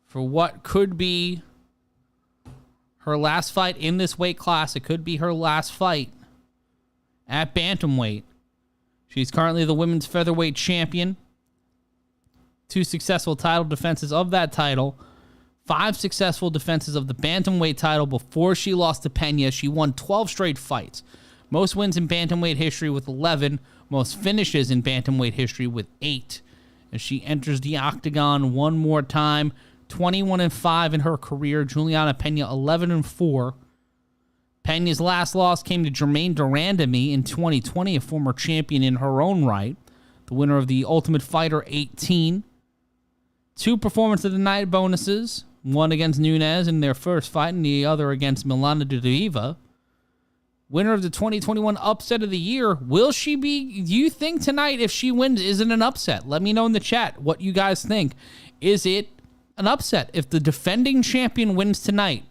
for what could be her last fight in this weight class. It could be her last fight at Bantamweight. She's currently the women's featherweight champion. 2 successful title defenses of that title. 5 successful defenses of the Bantamweight title before she lost to Pena. She won 12 straight fights. Most wins in Bantamweight history with 11. Most finishes in Bantamweight history with 8. As she enters the octagon one more time. 21-5 in her career. Julianna Pena 11-4. Pena's last loss came to Jermaine Durandamy in 2020, a former champion in her own right. The winner of the Ultimate Fighter 18. 2 Performance of the Night bonuses. One against Nunes in their first fight and the other against Milana Dudieva. Winner of the 2021 Upset of the Year. Will she be, do you think tonight, if she wins, is it an upset? Let me know in the chat what you guys think. Is it an upset? If the defending champion wins tonight,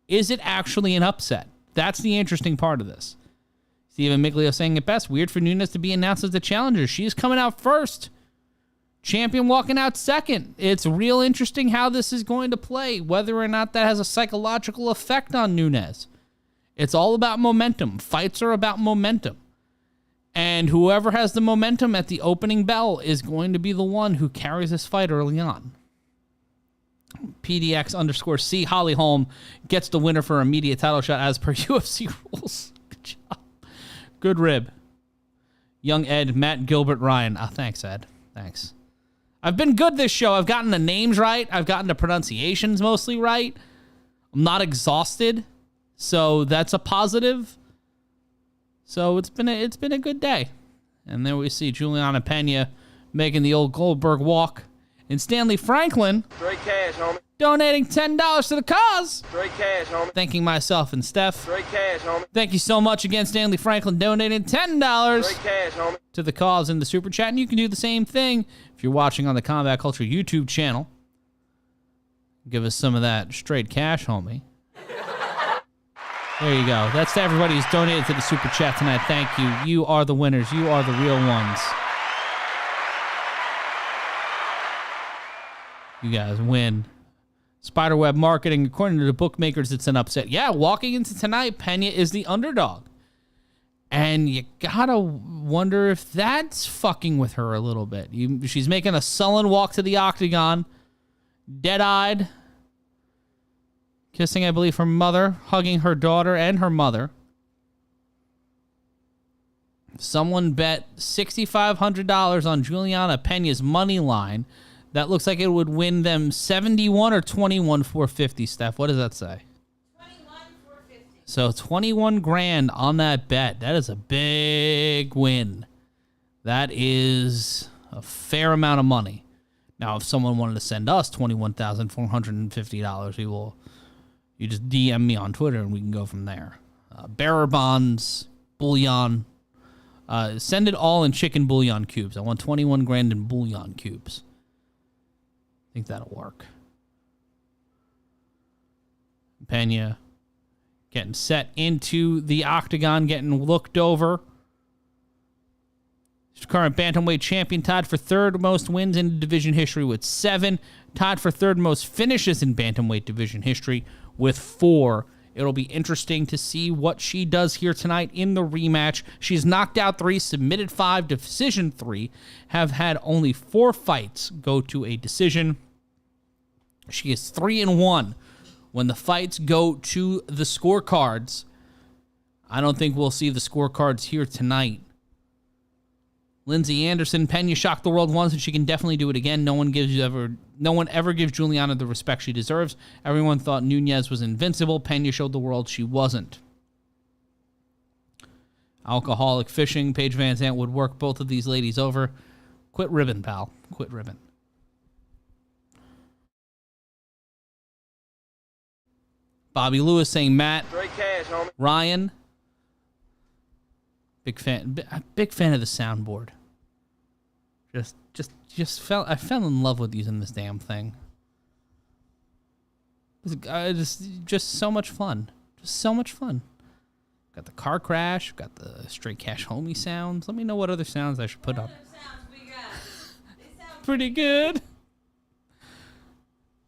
is it actually an upset? That's the interesting part of this. Stephen Miglio saying it best. Weird for Nunes to be announced as the challenger. She's coming out first. Champion walking out second. It's real interesting how this is going to play, whether or not that has a psychological effect on Nunes. It's all about momentum. Fights are about momentum. And whoever has the momentum at the opening bell is going to be the one who carries this fight early on. PDX_C Holly Holm gets the winner for immediate title shot as per UFC rules. Good job. Good rib. Young Ed, Matt Gilbert, Ryan. Thanks, Ed. Thanks. I've been good this show. I've gotten the names right. I've gotten the pronunciations mostly right. I'm not exhausted, so that's a positive. So it's been a good day. And then we see Julianna Pena making the old Goldberg walk. And Stanley Franklin Straight cash, homie. donating $10 to the cause. Straight cash, homie. Thanking myself and Steph. Straight cash, homie. Thank you so much again, Stanley Franklin, donating $10 Straight cash, homie. to the cause in the Super Chat. And you can do the same thing if you're watching on the Combat Culture YouTube channel. Give us some of that straight cash, homie. There you go. That's to everybody who's donated to the Super Chat tonight. Thank you. You are the winners. You are the real ones. You guys win. Spiderweb Marketing, according to the bookmakers, it's an upset. Yeah, walking into tonight, Pena is the underdog. And you gotta wonder if that's fucking with her a little bit. She's making a sullen walk to the octagon, dead-eyed, kissing, I believe, her mother, hugging her daughter and her mother. Someone bet $6,500 on Julianna Pena's money line That looks like it would win them 71 or 21 450, Steph. What does that say? 21 450. So 21 grand on that bet. That is a big win. That is a fair amount of money. Now, if someone wanted to send us $21,450, you just DM me on Twitter and we can go from there. Bearer bonds, bullion. Send it all in chicken bouillon cubes. I want 21 grand in bouillon cubes. I think that'll work. Pena getting set into the octagon, getting looked over. She's current bantamweight champion, tied for third most wins in division history with 7. Tied for third most finishes in bantamweight division history with 4. It'll be interesting to see what she does here tonight in the rematch. She's knocked out 3, submitted 5, decision 3, have had only 4 fights go to a decision. She is 3-1 when the fights go to the scorecards. I don't think we'll see the scorecards here tonight. Lindsay Anderson, Pena shocked the world once, and she can definitely do it again. No one ever gives Julianna the respect she deserves. Everyone thought Nunes was invincible. Pena showed the world she wasn't. Alcoholic fishing. Paige Van Zandt would work both of these ladies over. Quit ribbon, pal. Quit ribbon. Bobby Lewis saying, Matt, Straight cash, homie. Ryan, big fan of the soundboard. I fell in love with using this damn thing. Just so much fun. Just so much fun. Got the car crash, got the straight cash homie sounds. Let me know what other sounds I should put on. Sounds we got. They sound Pretty good.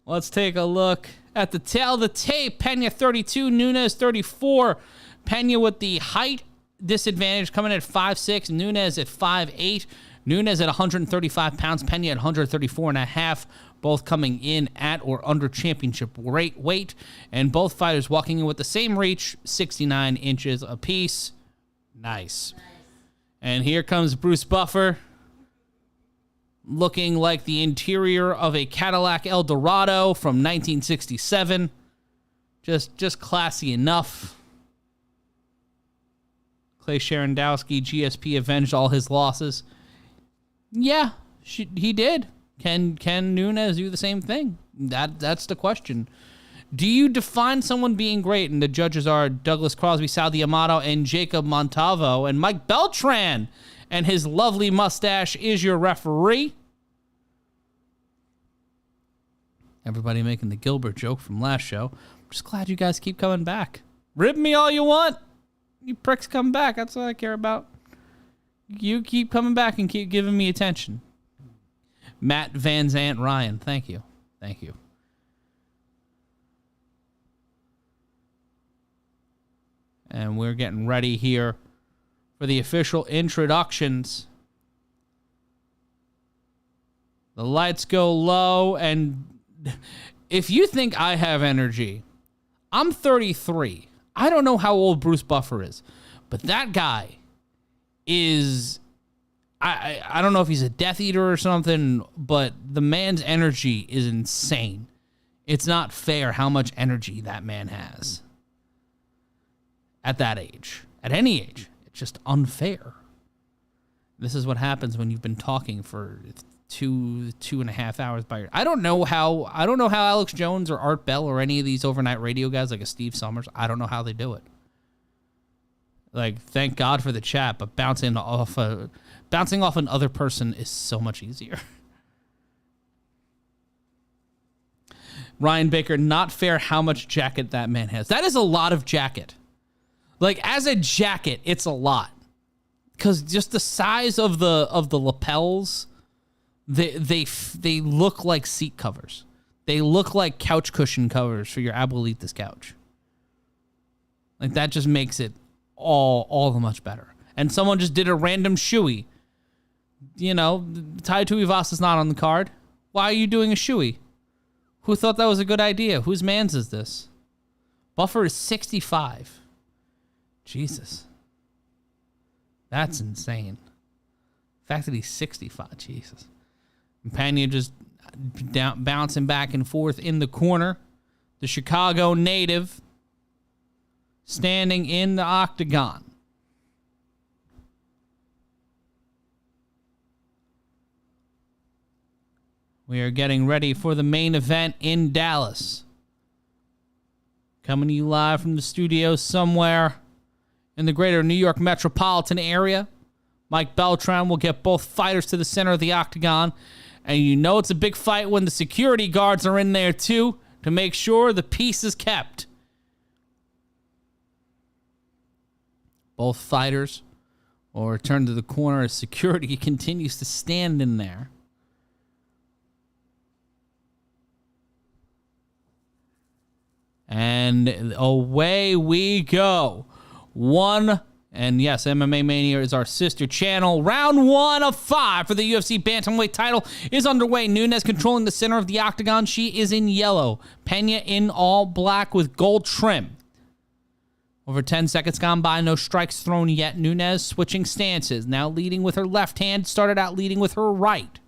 Let's take a look at the tail of the tape. Pena 32, Nunes 34. Pena with the height disadvantage coming in at 5'6", Nunes at 5'8". Nunes at 135 pounds, Pena at 134.5, both coming in at or under championship weight, and both fighters walking in with the same reach, 69 inches apiece. Nice. And here comes Bruce Buffer, looking like the interior of a Cadillac Eldorado from 1967. Just classy enough. Clay Sherendowski, GSP avenged all his losses. Yeah, he did. Can Nunes do the same thing? That's the question. Do you define someone being great? And the judges are Douglas Crosby, Sal D'Amato, and Jacob Montalvo. And Mike Beltran and his lovely mustache is your referee. Everybody making the Gilbert joke from last show. I'm just glad you guys keep coming back. Rib me all you want. You pricks come back. That's what I care about. You keep coming back and keep giving me attention. Matt Van Zandt Ryan. Thank you. Thank you. And we're getting ready here for the official introductions. The lights go low, and if you think I have energy, I'm 33. I don't know how old Bruce Buffer is, but that guy is, I don't know if he's a Death Eater or something, but the man's energy is insane. It's not fair how much energy that man has at that age, at any age. It's just unfair. This is what happens when you've been talking for 2.5 hours by your. I don't know how Alex Jones or Art Bell or any of these overnight radio guys like a Steve Summers, I don't know how they do it. Like, thank God for the chat, but bouncing off another person is so much easier. Ryan Baker, not fair how much jacket that man has. That is a lot of jacket. Like, as a jacket, it's a lot. Because just the size of the lapels, they look like seat covers. They look like couch cushion covers for your Abuelitas couch. Like, that just makes it all the much better. And someone just did a random shoey. You know, Tai Tuivasa's not on the card. Why are you doing a shoey? Who thought that was a good idea? Whose man's is this? Buffer is 65. Jesus. That's insane. The fact that he's 65, Jesus. And Pena just, bouncing back and forth in the corner. The Chicago native standing in the octagon. We are getting ready for the main event in Dallas. Coming to you live from the studio somewhere in the greater New York metropolitan area. Mike Beltran will get both fighters to the center of the octagon. And you know it's a big fight when the security guards are in there too to make sure the peace is kept. Both fighters will return to the corner as security continues to stand in there. And away we go. And yes, MMA Mania is our sister channel. Round 1 of 5 for the UFC Bantamweight title is underway. Nunes controlling the center of the octagon. She is in yellow. Pena in all black with gold trim. Over 10 seconds gone by, no strikes thrown yet. Nunes switching stances. Now leading with her left hand. Started out leading with her right.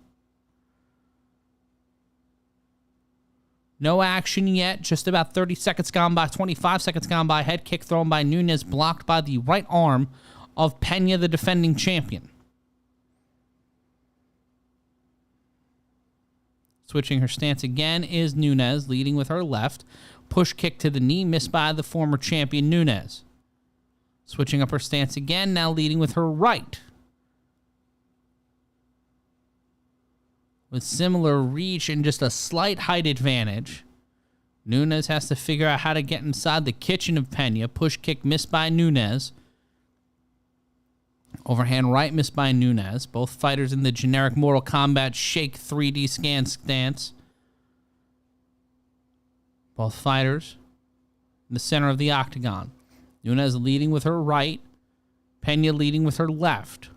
No action yet. Just about 30 seconds gone by. 25 seconds gone by. Head kick thrown by Nunes, blocked by the right arm of Pena, the defending champion. Switching her stance again is Nunes, leading with her left. Push kick to the knee, missed by the former champion Nunes. Switching up her stance again, now leading with her right. With similar reach and just a slight height advantage, Nunes has to figure out how to get inside the kitchen of Pena. Push kick missed by Nunes. Overhand right missed by Nunes. Both fighters in the generic Mortal Kombat shake 3D scan stance. Both fighters in the center of the octagon. Nunes leading with her right. Pena leading with her left.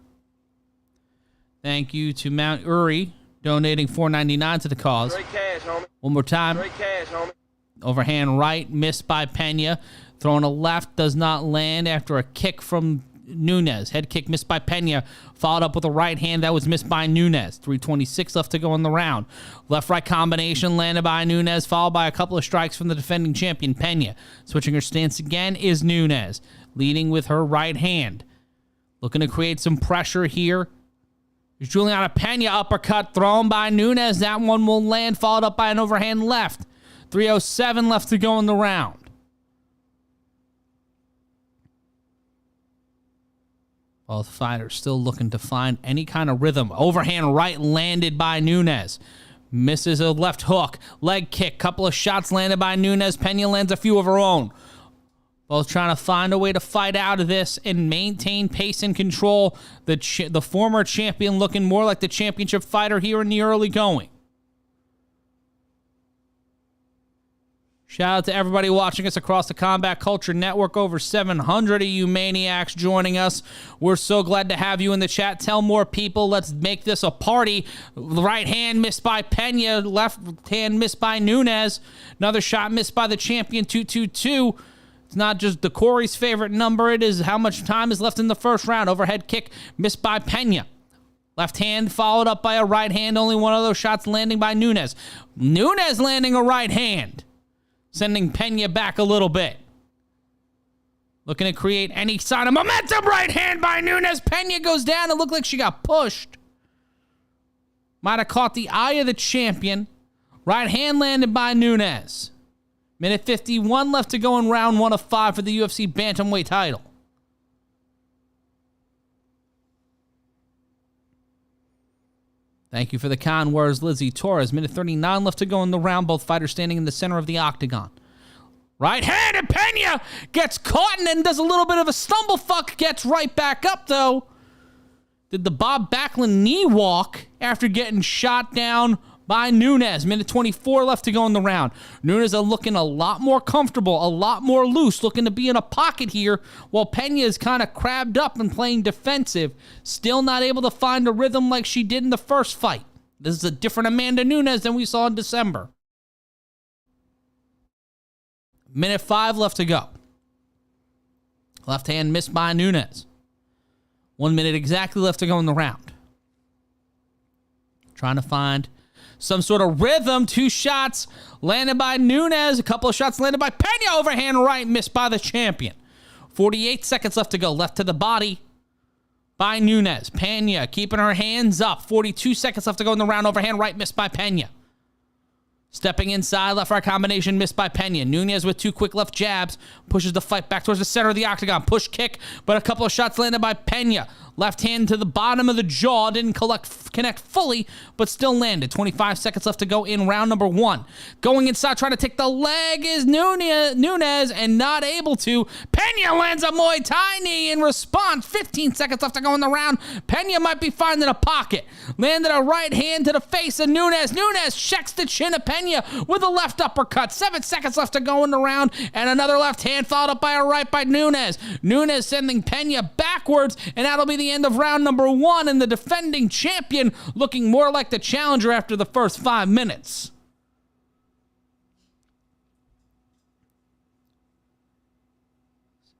Thank you to Mount Uri, donating $4.99 to the cause. Straight cash, homie. One more time. Straight cash, homie. Overhand right, missed by Pena. Throwing a left, does not land after a kick from Nunes. Head kick missed by Pena. Followed up with a right hand that was missed by Nunes. 3:26 left to go in the round. Left-right combination landed by Nunes, followed by a couple of strikes from the defending champion, Pena. Switching her stance again is Nunes, leading with her right hand. Looking to create some pressure here. Julianna Pena uppercut thrown by Nunes. That one will land, followed up by an overhand left. 3:07 left to go in the round. Both fighters still looking to find any kind of rhythm. Overhand right landed by Nunes. Misses a left hook. Leg kick. Couple of shots landed by Nunes. Pena lands a few of her own. Both trying to find a way to fight out of this and maintain pace and control. The former champion looking more like the championship fighter here in the early going. Shout out to everybody watching us across the Combat Culture Network. Over 700 of you maniacs joining us. We're so glad to have you in the chat. Tell more people. Let's make this a party. Right hand missed by Pena. Left hand missed by Nunes. Another shot missed by the champion, 2-2-2. It's not just the Corey's favorite number. It is how much time is left in the first round. Overhead kick missed by Pena. Left hand followed up by a right hand. Only one of those shots landing by Nunes. Nunes landing a right hand, sending Pena back a little bit. Looking to create any sign of momentum. Right hand by Nunes. Pena goes down. It looked like she got pushed. Might have caught the eye of the champion. Right hand landed by Nunes. Minute 51 left to go in round 1 of 5 for the UFC Bantamweight title. Thank you for the kind words, Lizzie Torres. Minute 39 left to go in the round. Both fighters standing in the center of the octagon. Right hand, and Pena gets caught and then does a little bit of a stumble fuck. Gets right back up, though. Did the Bob Backlund knee walk after getting shot down by Nunes. Minute 24 left to go in the round. Nunes are looking a lot more comfortable, a lot more loose, looking to be in a pocket here, while Pena is kind of crabbed up and playing defensive. Still not able to find a rhythm like she did in the first fight. This is a different Amanda Nunes than we saw in December. Minute 5 left to go. Left hand missed by Nunes. 1 minute exactly left to go in the round. Trying to find some sort of rhythm. 2 shots landed by Nunes. A couple of shots landed by Pena. Overhand right, missed by the champion. 48 seconds left to go. Left to the body by Nunes. Pena keeping her hands up. 42 seconds left to go in the round. Overhand right, missed by Pena. Stepping inside, left-right combination, missed by Pena. Nunes with 2 quick left jabs, pushes the fight back towards the center of the octagon. Push kick, but a couple of shots landed by Pena. Left hand to the bottom of the jaw, didn't connect fully, but still landed. 25 seconds left to go in round number 1. Going inside, trying to take the leg is Nunes, and not able to. Pena lands a Muay Thai knee in response. 15 seconds left to go in the round. Pena might be finding a pocket. Landed a right hand to the face of Nunes. Nunes checks the chin of Pena with a left uppercut. 7 seconds left to go in the round, and another left hand followed up by a right by Nunes. Nunes sending Pena backwards, and that'll be the end of round number 1, and the defending champion looking more like the challenger after the first 5 minutes.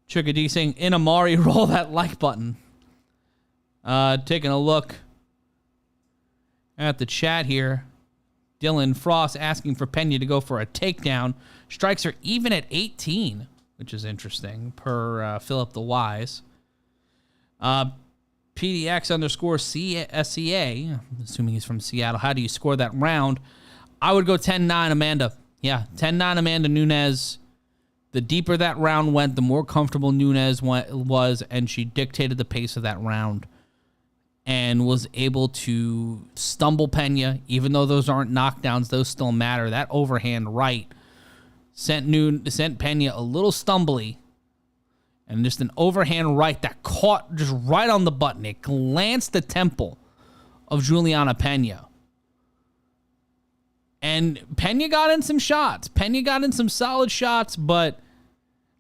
Chukadi saying, Inamari, roll that like button. Taking a look at the chat here. Dylan Frost asking for Pena to go for a takedown. Strikes are even at 18, which is interesting, per Philip the Wise. PDX_SCA, assuming he's from Seattle. How do you score that round? I would go 10-9, Amanda. Yeah, 10-9, Amanda Nunes. The deeper that round went, the more comfortable Nunes was, and she dictated the pace of that round and was able to stumble Pena. Even though those aren't knockdowns, those still matter. That overhand right sent Pena a little stumbly. And just an overhand right that caught just right on the button. It glanced the temple of Julianna Pena. And Pena got in some shots. Pena got in some solid shots, but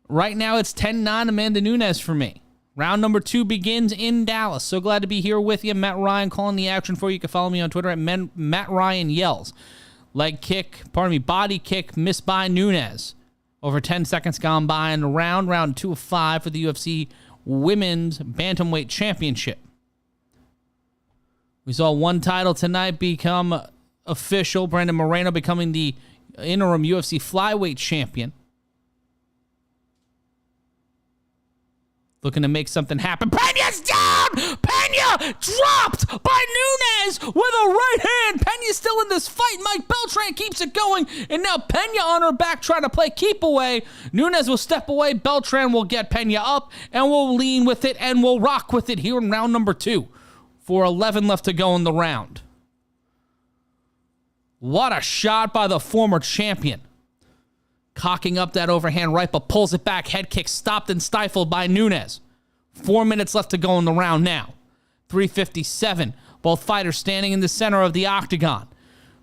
right now it's 10-9 Amanda Nunes for me. Round number 2 begins in Dallas. So glad to be here with you. Matt Ryan calling the action for you. You can follow me on Twitter at Matt Ryan Yells. Body kick missed by Nunes. Over 10 seconds gone by in the round 2 of 5 for the UFC Women's Bantamweight Championship. We saw one title tonight become official. Brandon Moreno becoming the interim UFC Flyweight Champion. Looking to make something happen. Pena's down! Pena dropped by Nunes with a right hand. Pena's still in this fight. Mike Beltran keeps it going. And now Pena on her back trying to play keep away. Nunes will step away. Beltran will get Pena up and will lean with it and will rock with it here in round number 2. 4:11 left to go in the round. What a shot by the former champion. Cocking up that overhand right, but pulls it back. Head kick stopped and stifled by Nunes. 4 minutes left to go in the round now. 3:57. Both fighters standing in the center of the octagon.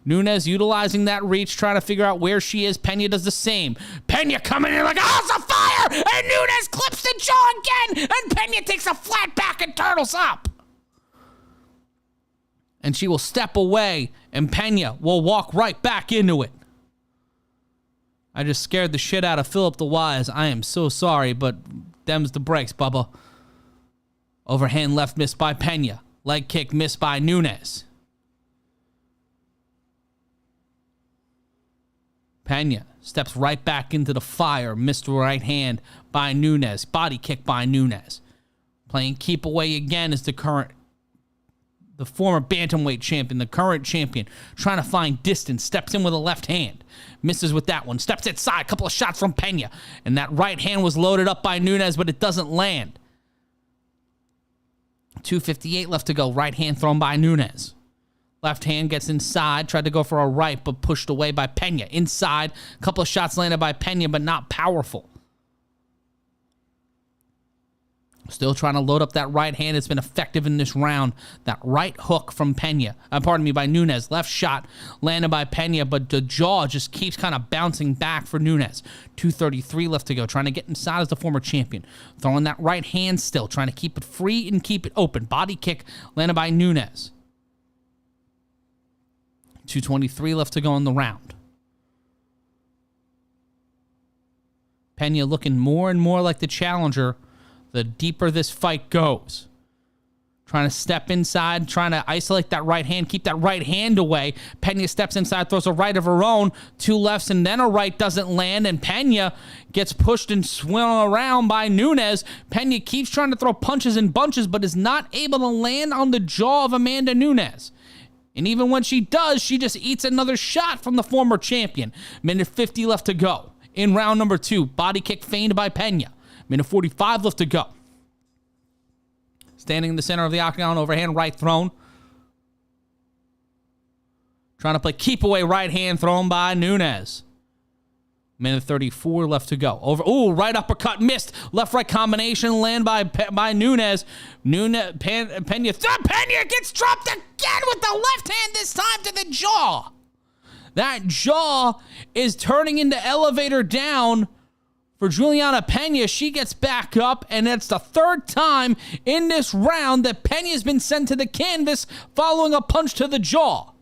Nunes utilizing that reach, trying to figure out where she is. Pena does the same. Pena coming in like a house of fire, and Nunes clips the jaw again, and Pena takes a flat back and turtles up. And she will step away, and Pena will walk right back into it. I just scared the shit out of Philip the Wise. I am so sorry, but them's the breaks, Bubba. Overhand left missed by Pena. Leg kick missed by Nunes. Pena steps right back into the fire. Missed right hand by Nunes. Body kick by Nunes. Playing keep away again is the former bantamweight champion, the current champion, trying to find distance. Steps in with a left hand. Misses with that one. Steps inside. A couple of shots from Pena. And that right hand was loaded up by Nunes, but it doesn't land. 2:58 left to go. Right hand thrown by Nunes. Left hand gets inside. Tried to go for a right, but pushed away by Pena. Inside. A couple of shots landed by Pena, but not powerful. Still trying to load up that right hand. It's been effective in this round. That right hook from Pena. By Nunes. Left shot landed by Pena, but the jaw just keeps kind of bouncing back for Nunes. 2:33 left to go. Trying to get inside as the former champion. Throwing that right hand still. Trying to keep it free and keep it open. Body kick landed by Nunes. 2:23 left to go in the round. Pena looking more and more like the challenger the deeper this fight goes. Trying to step inside, trying to isolate that right hand, keep that right hand away. Pena steps inside, throws a right of her own, 2 lefts, and then a right doesn't land, and Pena gets pushed and swung around by Nunes. Pena keeps trying to throw punches and bunches, but is not able to land on the jaw of Amanda Nunes. And even when she does, she just eats another shot from the former champion. Minute 50 left to go. In round number 2, body kick feigned by Pena. Minute 45 left to go. Standing in the center of the octagon, overhand right thrown. Trying to play keep away right hand thrown by Nunes. Minute 34 left to go. Right uppercut missed. Left-right combination land by Nunes. Pena gets dropped again with the left hand, this time to the jaw. That jaw is turning into elevator down for Julianna Pena. She gets back up, and it's the 3rd time in this round that Pena has been sent to the canvas following a punch to the jaw.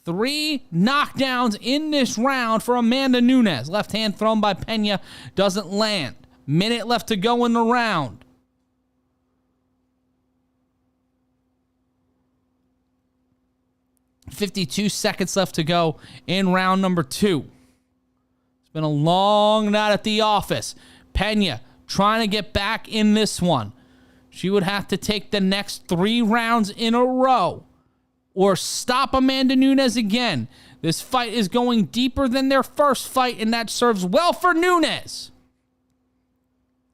3 knockdowns in this round for Amanda Nunes. Left hand thrown by Pena doesn't land. Minute left to go in the round. .52 seconds left to go in round number 2. It's been a long night at the office. Pena trying to get back in this one. She would have to take the next 3 rounds in a row or stop Amanda Nunes again. This fight is going deeper than their first fight, and that serves well for Nunes.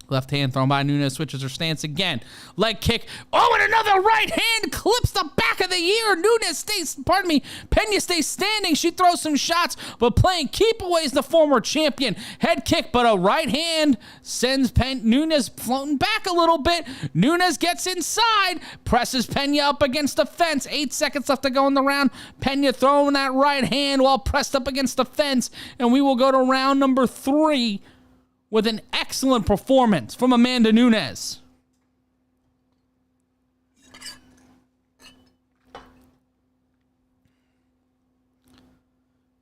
Left hand thrown by Nunes, switches her stance again. Leg kick. And another right hand clips the back of the ear. Pena stays standing. She throws some shots, but playing keep away is the former champion. Head kick, but a right hand sends Nunes floating back a little bit. Nunes gets inside, presses Pena up against the fence. 8 seconds left to go in the round. Pena throwing that right hand while pressed up against the fence, and we will go to round number 3 with an excellent performance from Amanda Nunes.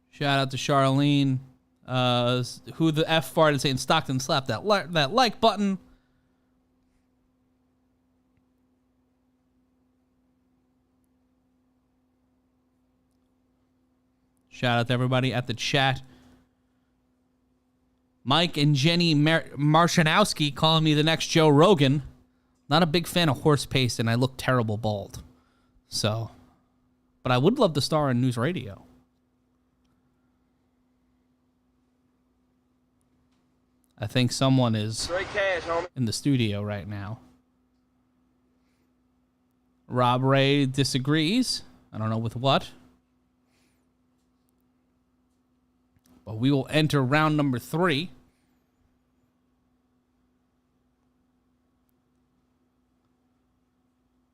Shout out to Charlene, who the F farted saying Stockton slapped that like button. Shout out to everybody at the chat. Mike and Jenny Marchanowski calling me the next Joe Rogan. Not a big fan of horse paste, and I look terrible bald. So, but I would love to star on news radio. I think someone is Straight cash, homie. in the studio right now. Rob Ray disagrees. I don't know with what. But we will enter round number 3.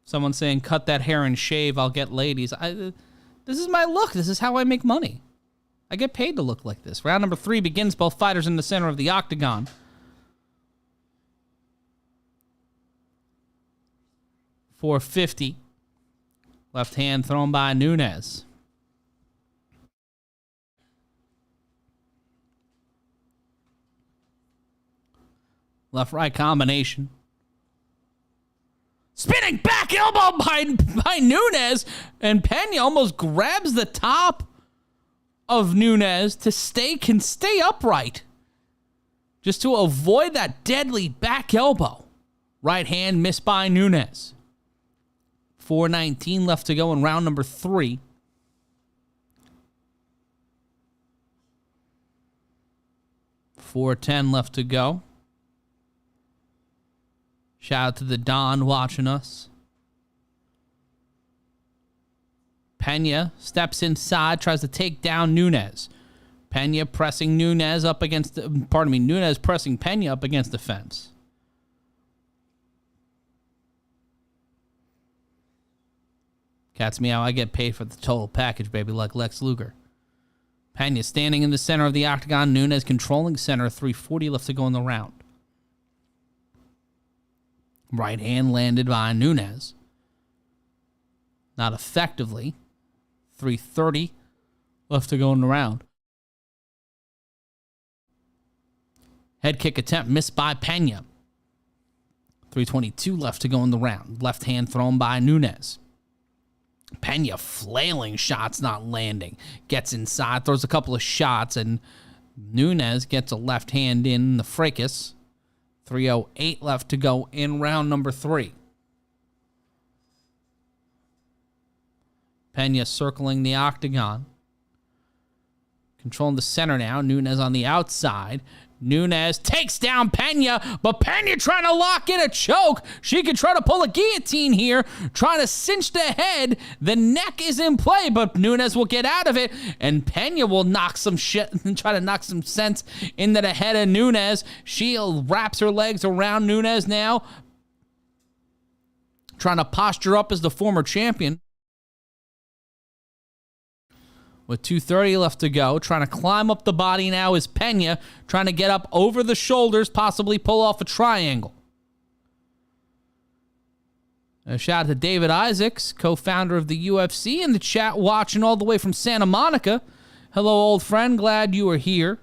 Someone saying, cut that hair and shave, I'll get ladies. This is my look. This is how I make money. I get paid to look like this. Round number 3 begins, both fighters in the center of the octagon. .450. Left hand thrown by Nunes. Left-right combination. Spinning back elbow by Nunes. And Pena almost grabs the top of Nunes to stay upright. Just to avoid that deadly back elbow. Right hand missed by Nunes. 4:19 left to go in round number 3. .410 left to go. Shout out to the Don watching us. Pena steps inside, tries to take down Nunes. Pena pressing Nunes up against Nunes pressing Pena up against the fence. Cat's meow, I get paid for the total package, baby, like Lex Luger. Pena standing in the center of the octagon. Nunes controlling center. 3:40 left to go in the round. Right hand landed by Nunes. Not effectively. 3:30 left to go in the round. Head kick attempt missed by Pena. 3:22 left to go in the round. Left hand thrown by Nunes. Pena flailing shots, not landing. Gets inside, throws a couple of shots, and Nunes gets a left hand in the fracas. 3:08 left to go in round number 3. Pena circling the octagon. Controlling the center now. Nunes on the outside. Nunes takes down Pena, but Pena trying to lock in a choke. She could try to pull a guillotine here, trying to cinch the head. The neck is in play, but Nunes will get out of it, and Pena will knock some shit and try to knock some sense into the head of Nunes. She wraps her legs around Nunes now, trying to posture up as the former champion. With 2:30 left to go, trying to climb up the body now is Pena, trying to get up over the shoulders, possibly pull off a triangle. A shout out to David Isaacs, co-founder of the UFC, in the chat, watching all the way from Santa Monica. Hello, old friend. Glad you are here.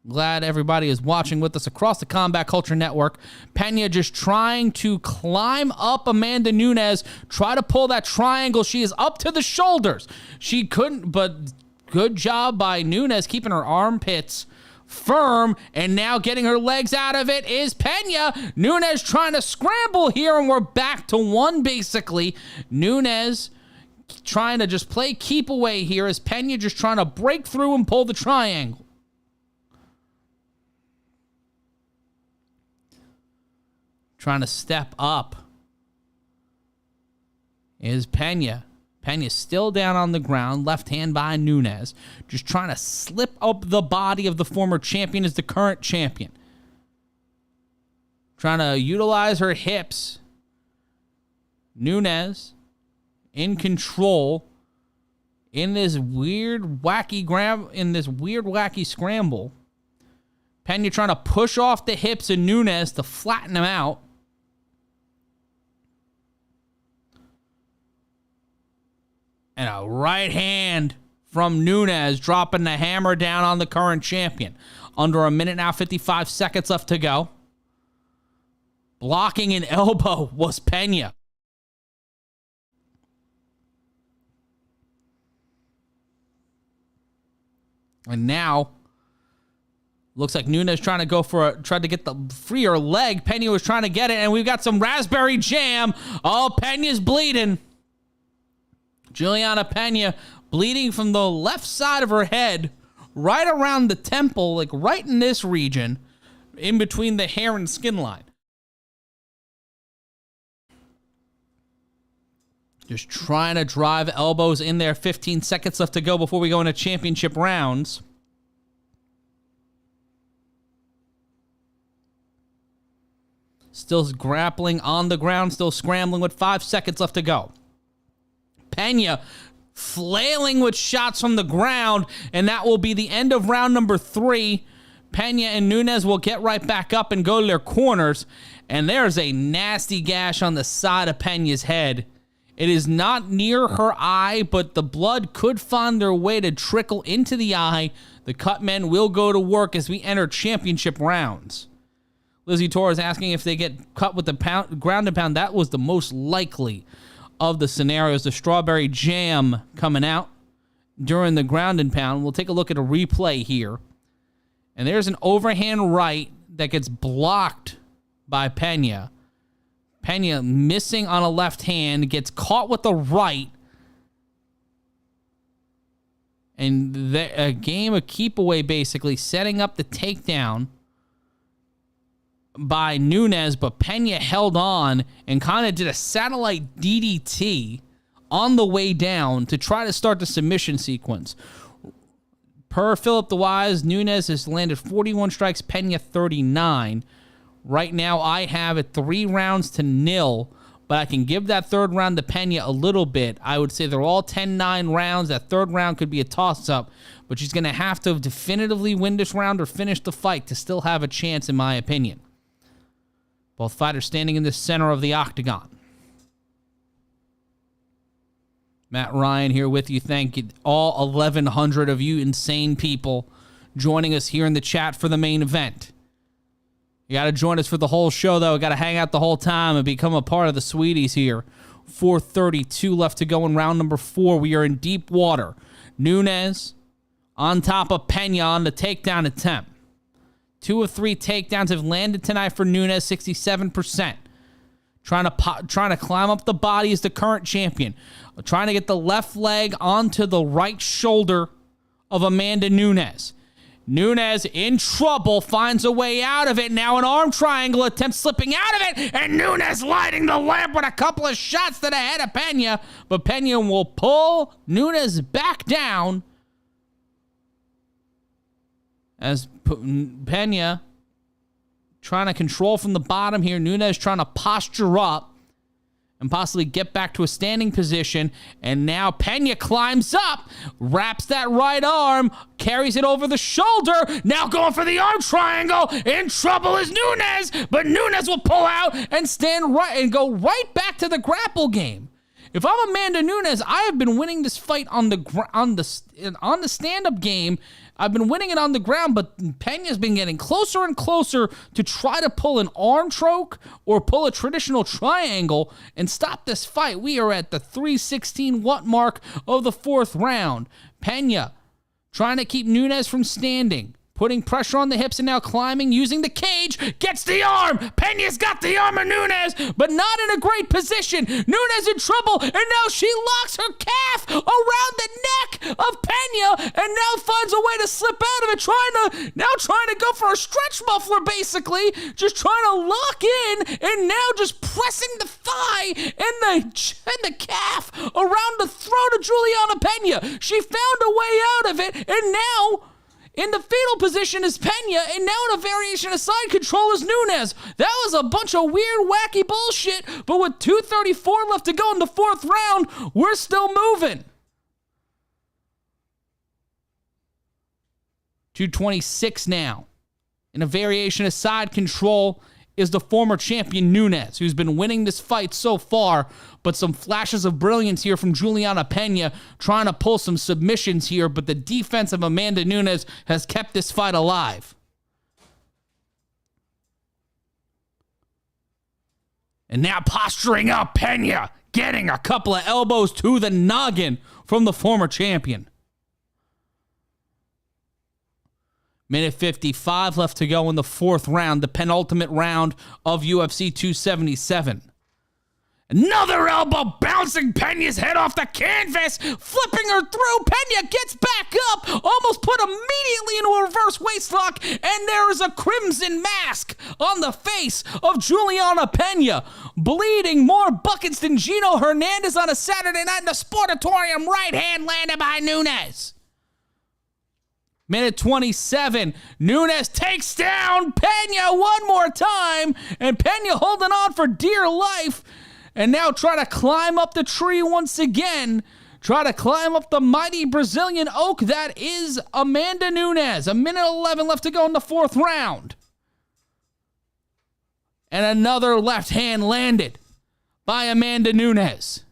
Glad everybody is watching with us across the Combat Culture Network. Pena just trying to climb up Amanda Nunes, try to pull that triangle. She is up to the shoulders. She couldn't, but good job by Nunes keeping her armpits firm, and now getting her legs out of it is Pena. Nunes trying to scramble here, and we're back to 1 basically. Nunes trying to just play keep away here as Pena just trying to break through and pull the triangle. Trying to step up is Pena. Pena's still down on the ground, left hand by Nunes. Just trying to slip up the body of the former champion as the current champion. Trying to utilize her hips. Nunes in control in this weird, wacky scramble. Pena trying to push off the hips of Nunes to flatten him out. And a right hand from Nunes, dropping the hammer down on the current champion. Under a minute now, 55 seconds left to go. Blocking an elbow was Pena. And now, looks like Nunes trying to tried to get the freer leg. Pena was trying to get it, and we've got some raspberry jam. Oh, Pena's bleeding. Julianna Pena bleeding from the left side of her head, right around the temple, like right in this region, in between the hair and skin line. Just trying to drive elbows in there. 15 seconds left to go before we go into championship rounds. Still grappling on the ground, still scrambling with 5 seconds left to go. Pena flailing with shots from the ground, and that will be the end of round number 3. Pena and Nunes will get right back up and go to their corners, and there's a nasty gash on the side of Pena's head. It is not near her eye, but the blood could find their way to trickle into the eye. The cut men will go to work as we enter championship rounds. Lizzie Torres asking if they get cut with the ground and pound. That was the most likely of the scenarios. The strawberry jam coming out during the ground and pound. We'll take a look at a replay here. And there's an overhand right that gets blocked by Pena. Pena missing on a left hand, gets caught with the right. And a game of keep away, basically setting up the takedown by Nunes, but Pena held on and kind of did a satellite DDT on the way down to try to start the submission sequence. Per Philip the Wise, Nunes has landed 41 strikes, Pena 39. Right now, I have it 3-0, but I can give that third round to Pena a little bit. I would say they're all 10-9 rounds. That third round could be a toss-up, but she's going to have to definitively win this round or finish the fight to still have a chance, in my opinion. Both fighters standing in the center of the octagon. Matt Ryan here with you. Thank you, all 1,100 of you insane people joining us here in the chat for the main event. You got to join us for the whole show, though. Got to hang out the whole time and become a part of the sweeties here. 4:32 left to go in round number 4. We are in deep water. Nunes on top of Pena on the takedown attempt. 2 of 3 takedowns have landed tonight for Nunes, 67%. Trying to climb up the body as the current champion. Trying to get the left leg onto the right shoulder of Amanda Nunes. Nunes in trouble, finds a way out of it. Now an arm triangle attempt slipping out of it, and Nunes lighting the lamp with a couple of shots to the head of Pena, but Pena will pull Nunes back down as Pena trying to control from the bottom here. Nunes trying to posture up and possibly get back to a standing position. And now Pena climbs up, wraps that right arm, carries it over the shoulder. Now going for the arm triangle. In trouble is Nunes, but Nunes will pull out and stand right and go right back to the grapple game. If I'm Amanda Nunes, I have been winning this fight on the stand-up game. I've been winning it on the ground, but Pena's been getting closer and closer to try to pull an arm choke or pull a traditional triangle and stop this fight. We are at the 3:16 watt mark of the 4th round. Pena trying to keep Nunes from standing. Putting pressure on the hips and now climbing, using the cage, gets the arm. Pena's got the arm of Nunes, but not in a great position. Nunes in trouble, and now she locks her calf around the neck of Pena, and now finds a way to slip out of it, trying to go for a stretch muffler, basically. Just trying to lock in, and now just pressing the thigh and the calf around the throat of Julianna Pena. She found a way out of it, and now in the fetal position is Pena, and now in a variation of side control is Nunes. That was a bunch of weird, wacky bullshit, but with 2:34 left to go in the 4th round, we're still moving. 2:26 now. In a variation of side control is the former champion Nunes, who's been winning this fight so far, but some flashes of brilliance here from Julianna Pena, trying to pull some submissions here, but the defense of Amanda Nunes has kept this fight alive. And now posturing up Pena, getting a couple of elbows to the noggin from the former champion. Minute 55 left to go in the 4th round, the penultimate round of UFC 277. Another elbow bouncing Pena's head off the canvas, flipping her through. Pena gets back up, almost put immediately into a reverse waistlock, and there is a crimson mask on the face of Julianna Pena. Bleeding more buckets than Gino Hernandez on a Saturday night in the Sportatorium. Right hand landed by Nunes. Minute 27, Nunes takes down Pena one more time, and Pena holding on for dear life, and now try to climb up the tree once again, try to climb up the mighty Brazilian oak that is Amanda Nunes. A minute 11 left to go in the 4th round. And another left hand landed by Amanda Nunes.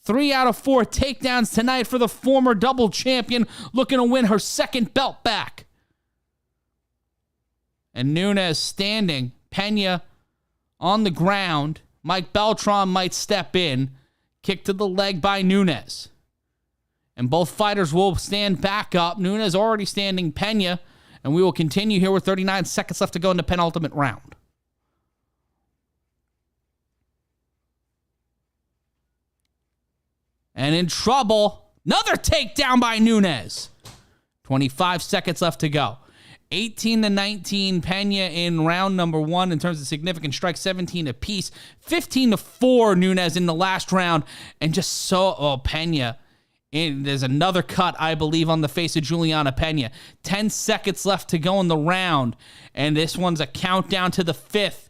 3 out of 4 takedowns tonight for the former double champion, looking to win her 2nd belt back. And Nunes standing, Pena on the ground. Mike Beltran might step in. Kick to the leg by Nunes. And both fighters will stand back up. Nunes already standing Pena. And we will continue here with 39 seconds left to go in the penultimate round. And in trouble, another takedown by Nunes. 25 seconds left to go. 18-19 Pena in round number 1 in terms of significant strikes, 17 apiece. 15-4 Nunes in the last round. And just so, Pena. There's another cut, I believe, on the face of Julianna Pena. 10 seconds left to go in the round. And this one's a countdown to the 5th.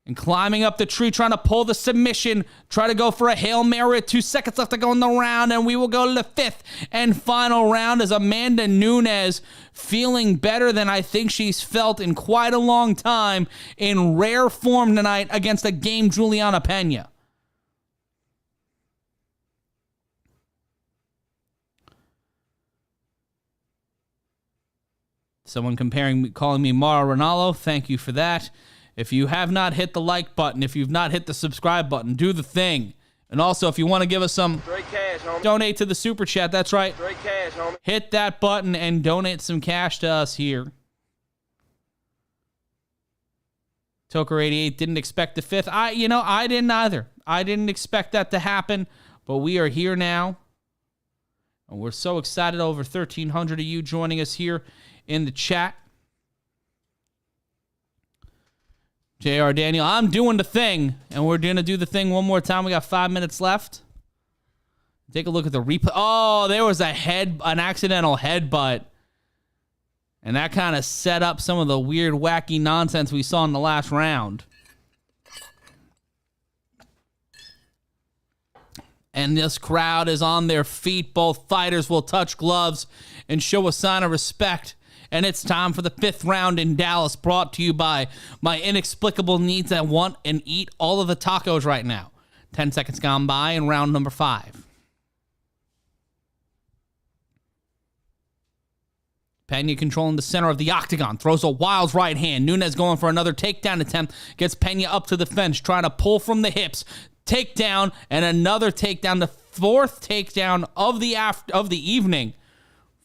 And climbing up the tree, trying to pull the submission. Try to go for a Hail Mary. 2 seconds left to go in the round. And we will go to the 5th and final round as Amanda Nunes feeling better than I think she's felt in quite a long time. In rare form tonight against a game Julianna Pena. Someone calling me Mara Ronaldo. Thank you for that. If you have not hit the like button, if you've not hit the subscribe button, do the thing. And also, if you want to give us some, Straight cash, homie. donate to the super chat. That's right. Straight cash, homie. Hit that button and donate some cash to us here. Toker88 didn't expect the 5th. I didn't either. I didn't expect that to happen, but we are here now. And we're so excited, over 1,300 of you joining us here in the chat. JR Daniel, I'm doing the thing, and we're going to do the thing one more time. We got 5 minutes left. Take a look at the replay. Oh, there was an accidental headbutt. And that kind of set up some of the weird, wacky nonsense we saw in the last round. And this crowd is on their feet. Both fighters will touch gloves and show a sign of respect. And it's time for the 5th round in Dallas, brought to you by my inexplicable needs that want and eat all of the tacos right now. 10 seconds gone by in round number 5. Pena controlling the center of the octagon, throws a wild right hand. Nunes going for another takedown attempt, gets Pena up to the fence, trying to pull from the hips. Takedown and another takedown, the 4th takedown of the evening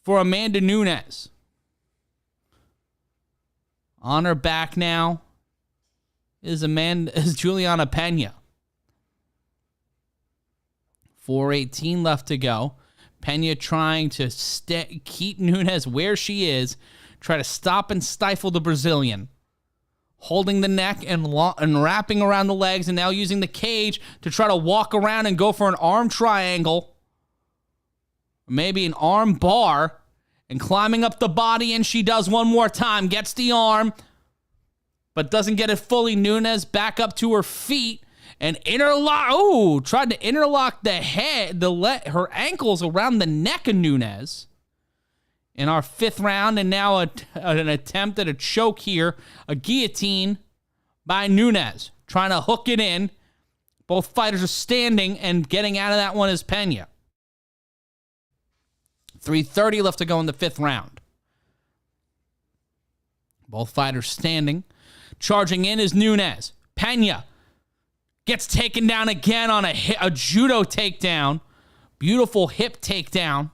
for Amanda Nunes. On her back now is Julianna Pena. 4:18 left to go. Pena trying to keep Nunes where she is, try to stop and stifle the Brazilian. Holding the neck and wrapping around the legs, and now using the cage to try to walk around and go for an arm triangle. Maybe an arm bar, and climbing up the body, and she does one more time. Gets the arm, but doesn't get it fully. Nunes back up to her feet. And tried to interlock the head, her ankles around the neck of Nunes in our 5th round. And now an attempt at a choke here, a guillotine by Nunes, trying to hook it in. Both fighters are standing, and getting out of that one is Pena. 3:30 left to go in the 5th round. Both fighters standing. Charging in is Nunes. Pena gets taken down again on a judo takedown. Beautiful hip takedown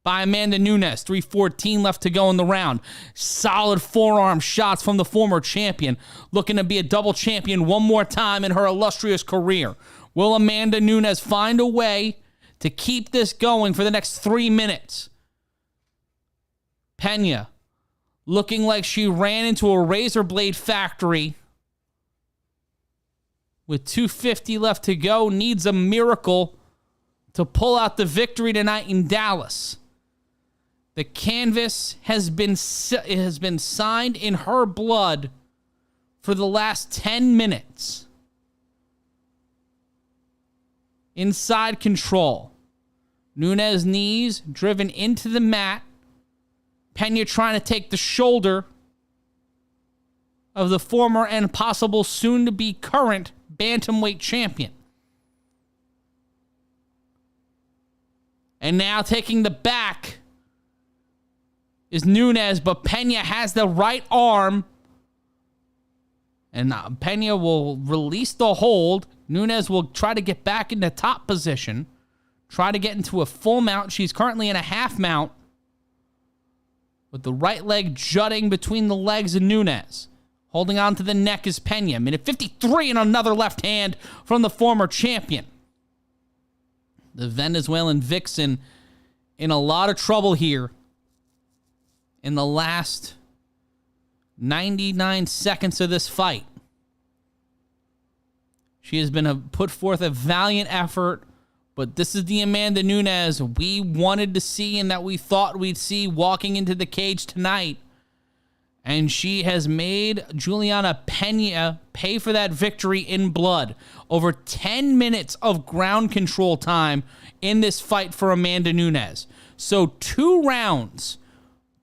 by Amanda Nunes. 3:14 left to go in the round. Solid forearm shots from the former champion. Looking to be a double champion one more time in her illustrious career. Will Amanda Nunes find a way to keep this going for the next 3 minutes? Pena looking like she ran into a razor blade factory. With 2:50 left to go, needs a miracle to pull out the victory tonight in Dallas. The canvas has been signed in her blood for the last 10 minutes. Inside control. Nunes' knees driven into the mat. Pena trying to take the shoulder of the former and possible soon-to-be current Bantamweight champion. And now taking the back is Nunes, but Pena has the right arm. And Pena will release the hold. Nunes will try to get back into top position. Try to get into a full mount. She's currently in a half mount, with the right leg jutting between the legs of Nunes. Holding on to the neck is Pena. Minute 53 and another left hand from the former champion. The Venezuelan vixen in a lot of trouble here in the last 99 seconds of this fight. She has been put forth a valiant effort, but this is the Amanda Nunes we wanted to see and that we thought we'd see walking into the cage tonight. And she has made Julianna Pena pay for that victory in blood. Over 10 minutes of ground control time in this fight for Amanda Nunes. So 2 rounds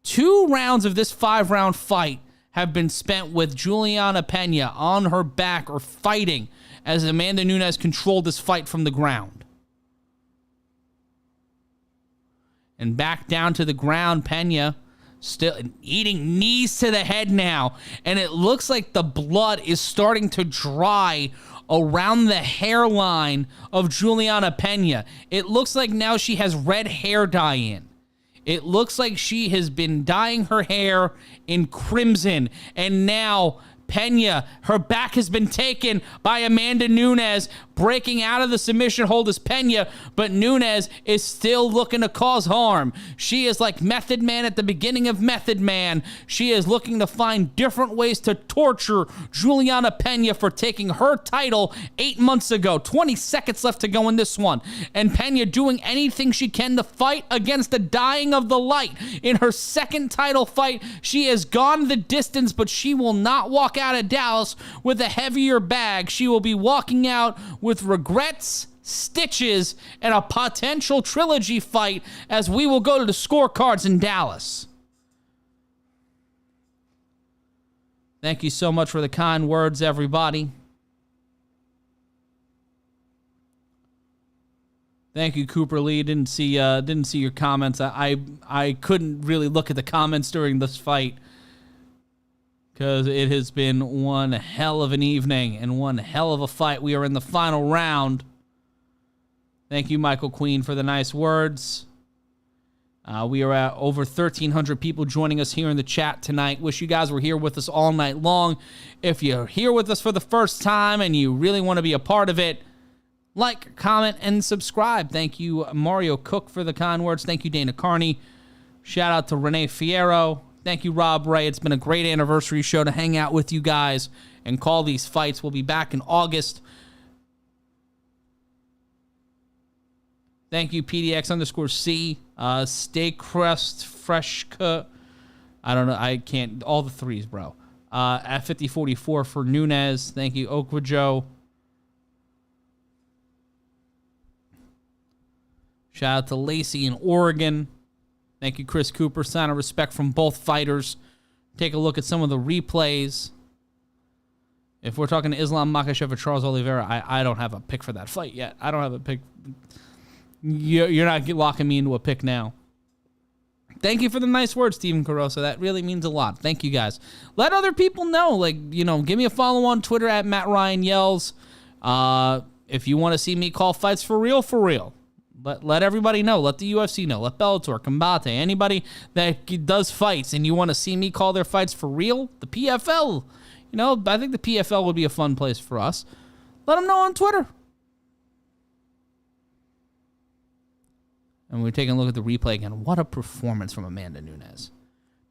of this 5-round fight have been spent with Julianna Pena on her back or fighting as Amanda Nunes controlled this fight from the ground. And back down to the ground, Pena Still eating knees to the head now. And it looks like the blood is starting to dry around the hairline of Julianna Pena. It looks like now she has red hair dye in. It looks like she has been dyeing her hair in crimson. And now Pena, her back has been taken by Amanda Nunes, breaking out of the submission hold as Pena, but Nunes is still looking to cause harm. She is like Method Man at the beginning of Method Man. She is looking to find different ways to torture Julianna Pena for taking her title 8 months ago. 20 seconds left to go in this one. And Pena doing anything she can to fight against the dying of the light. In her second title fight, she has gone the distance, but she will not walk out of Dallas with a heavier bag. She will be walking out with regrets, stitches, and a potential trilogy fight as we will go to the scorecards in Dallas. Thank you so much for the kind words, everybody. Thank you, Cooper Lee. Didn't see your comments. I couldn't really look at the comments during this fight because it has been one hell of an evening and one hell of a fight. We are in the final round. Thank you, Michael Queen, for the nice words. We are at over 1,300 people joining us here in the chat tonight. Wish you guys were here with us all night long. If you're here with us for the first time and you really want to be a part of it, like, comment, and subscribe. Thank you, Mario Cook, for the kind words. Thank you, Dana Carney. Shout out to Renee Fierro. Thank you, Rob Ray. It's been a great anniversary show to hang out with you guys and call these fights. We'll be back in August. Thank you, PDX_C. Stay Crust Fresh Cut. I don't know. I can't. All the threes, bro. At 5044 for Nunes. Thank you, Okwajo. Shout out to Lacey in Oregon. Thank you, Chris Cooper. Sign of respect from both fighters. Take a look at some of the replays. If we're talking to Islam Makhachev or Charles Oliveira, I don't have a pick for that fight yet. I don't have a pick. You're not locking me into a pick now. Thank you for the nice words, Steven Carosa. That really means a lot. Thank you, guys. Let other people know. Give me a follow on Twitter at Matt Ryan Yells. If you want to see me call fights for real. Let everybody know. Let the UFC know. Let Bellator, Combate, anybody that does fights and you want to see me call their fights for real, the PFL, I think the PFL would be a fun place for us. Let them know on Twitter. And we're taking a look at the replay again. What a performance from Amanda Nunes.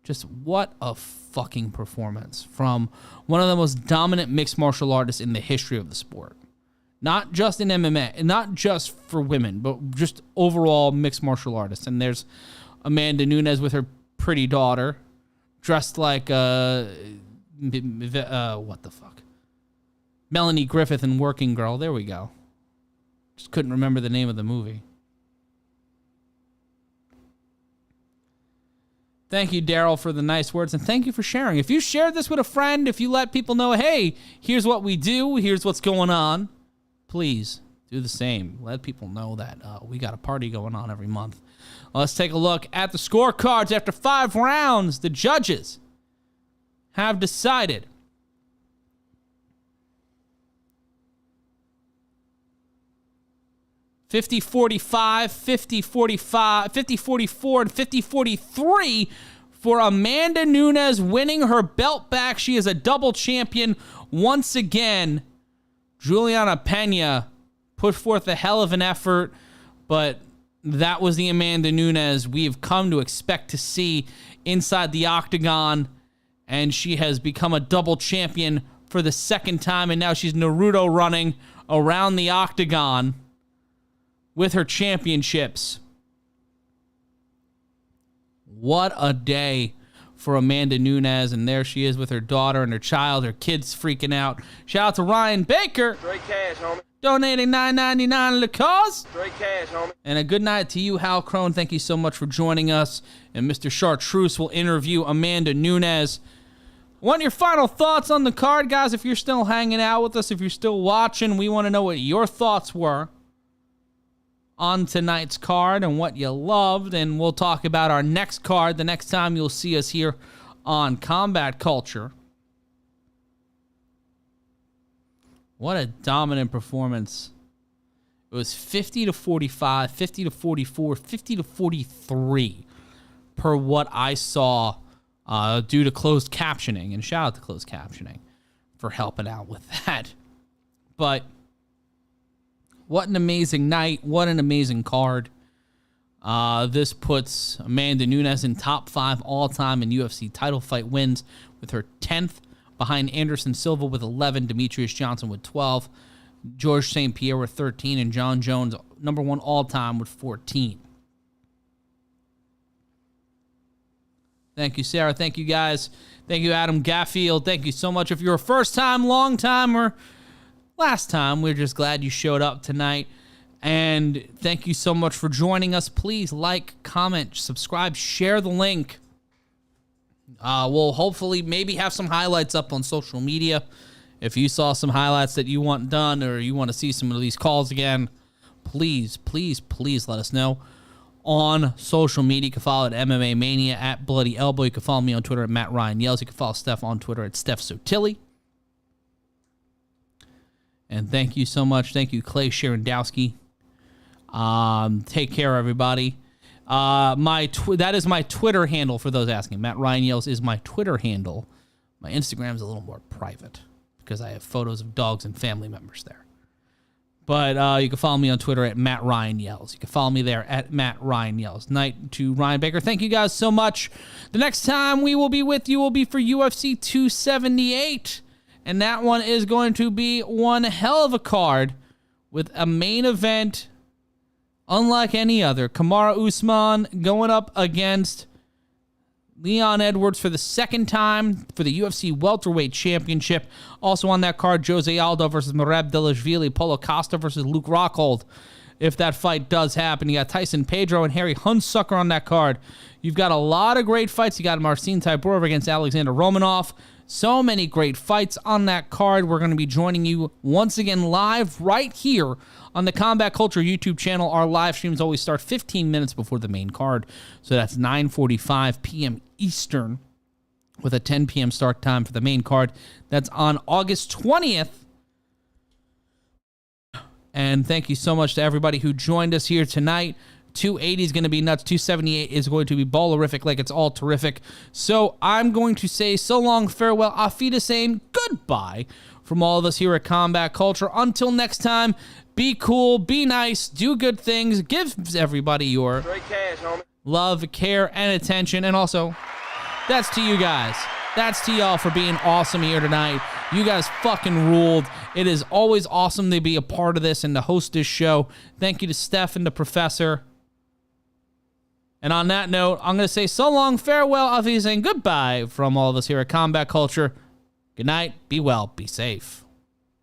Just what a fucking performance from one of the most dominant mixed martial artists in the history of the sport. Not just in MMA, and not just for women, but just overall mixed martial artists. And there's Amanda Nunes with her pretty daughter, dressed like what the fuck? Melanie Griffith in Working Girl. There we go. Just couldn't remember the name of the movie. Thank you, Daryl, for the nice words, and thank you for sharing. If you shared this with a friend, if you let people know, hey, here's what we do, here's what's going on, please do the same. Let people know that we got a party going on every month. Let's take a look at the scorecards. After 5 rounds, the judges have decided (50-45, 50-45, 50-44, and 50-43) for Amanda Nunes winning her belt back. She is a double champion once again. Julianna Pena put forth a hell of an effort, but that was the Amanda Nunes we've come to expect to see inside the octagon, and she has become a double champion for the second time, and now she's Naruto running around the octagon with her championships. What a day for Amanda Nunes, and there she is with her daughter and her child. Her kids freaking out. Shout out to Ryan Baker. Straight cash, homie. Donating $9.99 to the cause. Straight cash, homie. And a good night to you, Hal Crone. Thank you so much for joining us. And Mr. Chartreuse will interview Amanda Nunes. Want your final thoughts on the card, guys? If you're still hanging out with us, if you're still watching, we want to know what your thoughts were on tonight's card and what you loved, and we'll talk about our next card the next time you'll see us here on Combat Culture. What a dominant performance. It was 50-45, 50-44, 50-43 per what I saw due to closed captioning. And shout out to closed captioning for helping out with that. But what an amazing night. What an amazing card. This puts Amanda Nunes in top 5 all-time in UFC title fight wins with her 10th, behind Anderson Silva with 11, Demetrius Johnson with 12, Georges St. Pierre with 13, and John Jones, number 1 all-time, with 14. Thank you, Sarah. Thank you, guys. Thank you, Adam Gaffield. Thank you so much. If you're a first-time, long-time, or last time, we're just glad you showed up tonight. And thank you so much for joining us. Please like, comment, subscribe, share the link. We'll hopefully maybe have some highlights up on social media. If you saw some highlights that you want done or you want to see some of these calls again, please, please, please let us know on social media. You can follow at MMA Mania, at Bloody Elbow. You can follow me on Twitter at Matt Ryan Yells. You can follow Steph on Twitter at Steph Sotilli. And thank you so much. Thank you, Clay Sherendowski. Take care, everybody. That is my Twitter handle for those asking. Matt Ryan Yells is my Twitter handle. My Instagram is a little more private because I have photos of dogs and family members there. But you can follow me on Twitter at Matt Ryan Yells. You can follow me there at Matt Ryan Yells. Night to Ryan Baker. Thank you guys so much. The next time we will be with you will be for UFC 278. And that one is going to be one hell of a card with a main event unlike any other. Kamaru Usman going up against Leon Edwards for the second time for the UFC Welterweight Championship. Also on that card, Jose Aldo versus Merab Dvalishvili, Paulo Costa versus Luke Rockhold. If that fight does happen, you got Tyson Pedro and Harry Hunsucker on that card. You've got a lot of great fights. You got Marcin Tybura against Alexander Romanov. So many great fights on that card. We're going to be joining you once again live right here on the Combat Culture YouTube channel. Our live streams always start 15 minutes before the main card. So that's 9:45 p.m. Eastern with a 10 p.m. start time for the main card. That's on August 20th. And thank you so much to everybody who joined us here tonight. 280 is going to be nuts. 278 is going to be ballerific, like it's all terrific. So I'm going to say so long, farewell, auf Wiedersehen, goodbye from all of us here at Combat Culture. Until next time, be cool, be nice, do good things, give everybody your Straight cash, homie. love, care, and attention. And also, that's to you guys. That's to y'all for being awesome here tonight. You guys fucking ruled. It is always awesome to be a part of this and to host this show. Thank you to Steph and the Professor. And on that note, I'm going to say so long, farewell, auf Wiedersehen, goodbye from all of us here at Combat Culture. Good night, be well, be safe.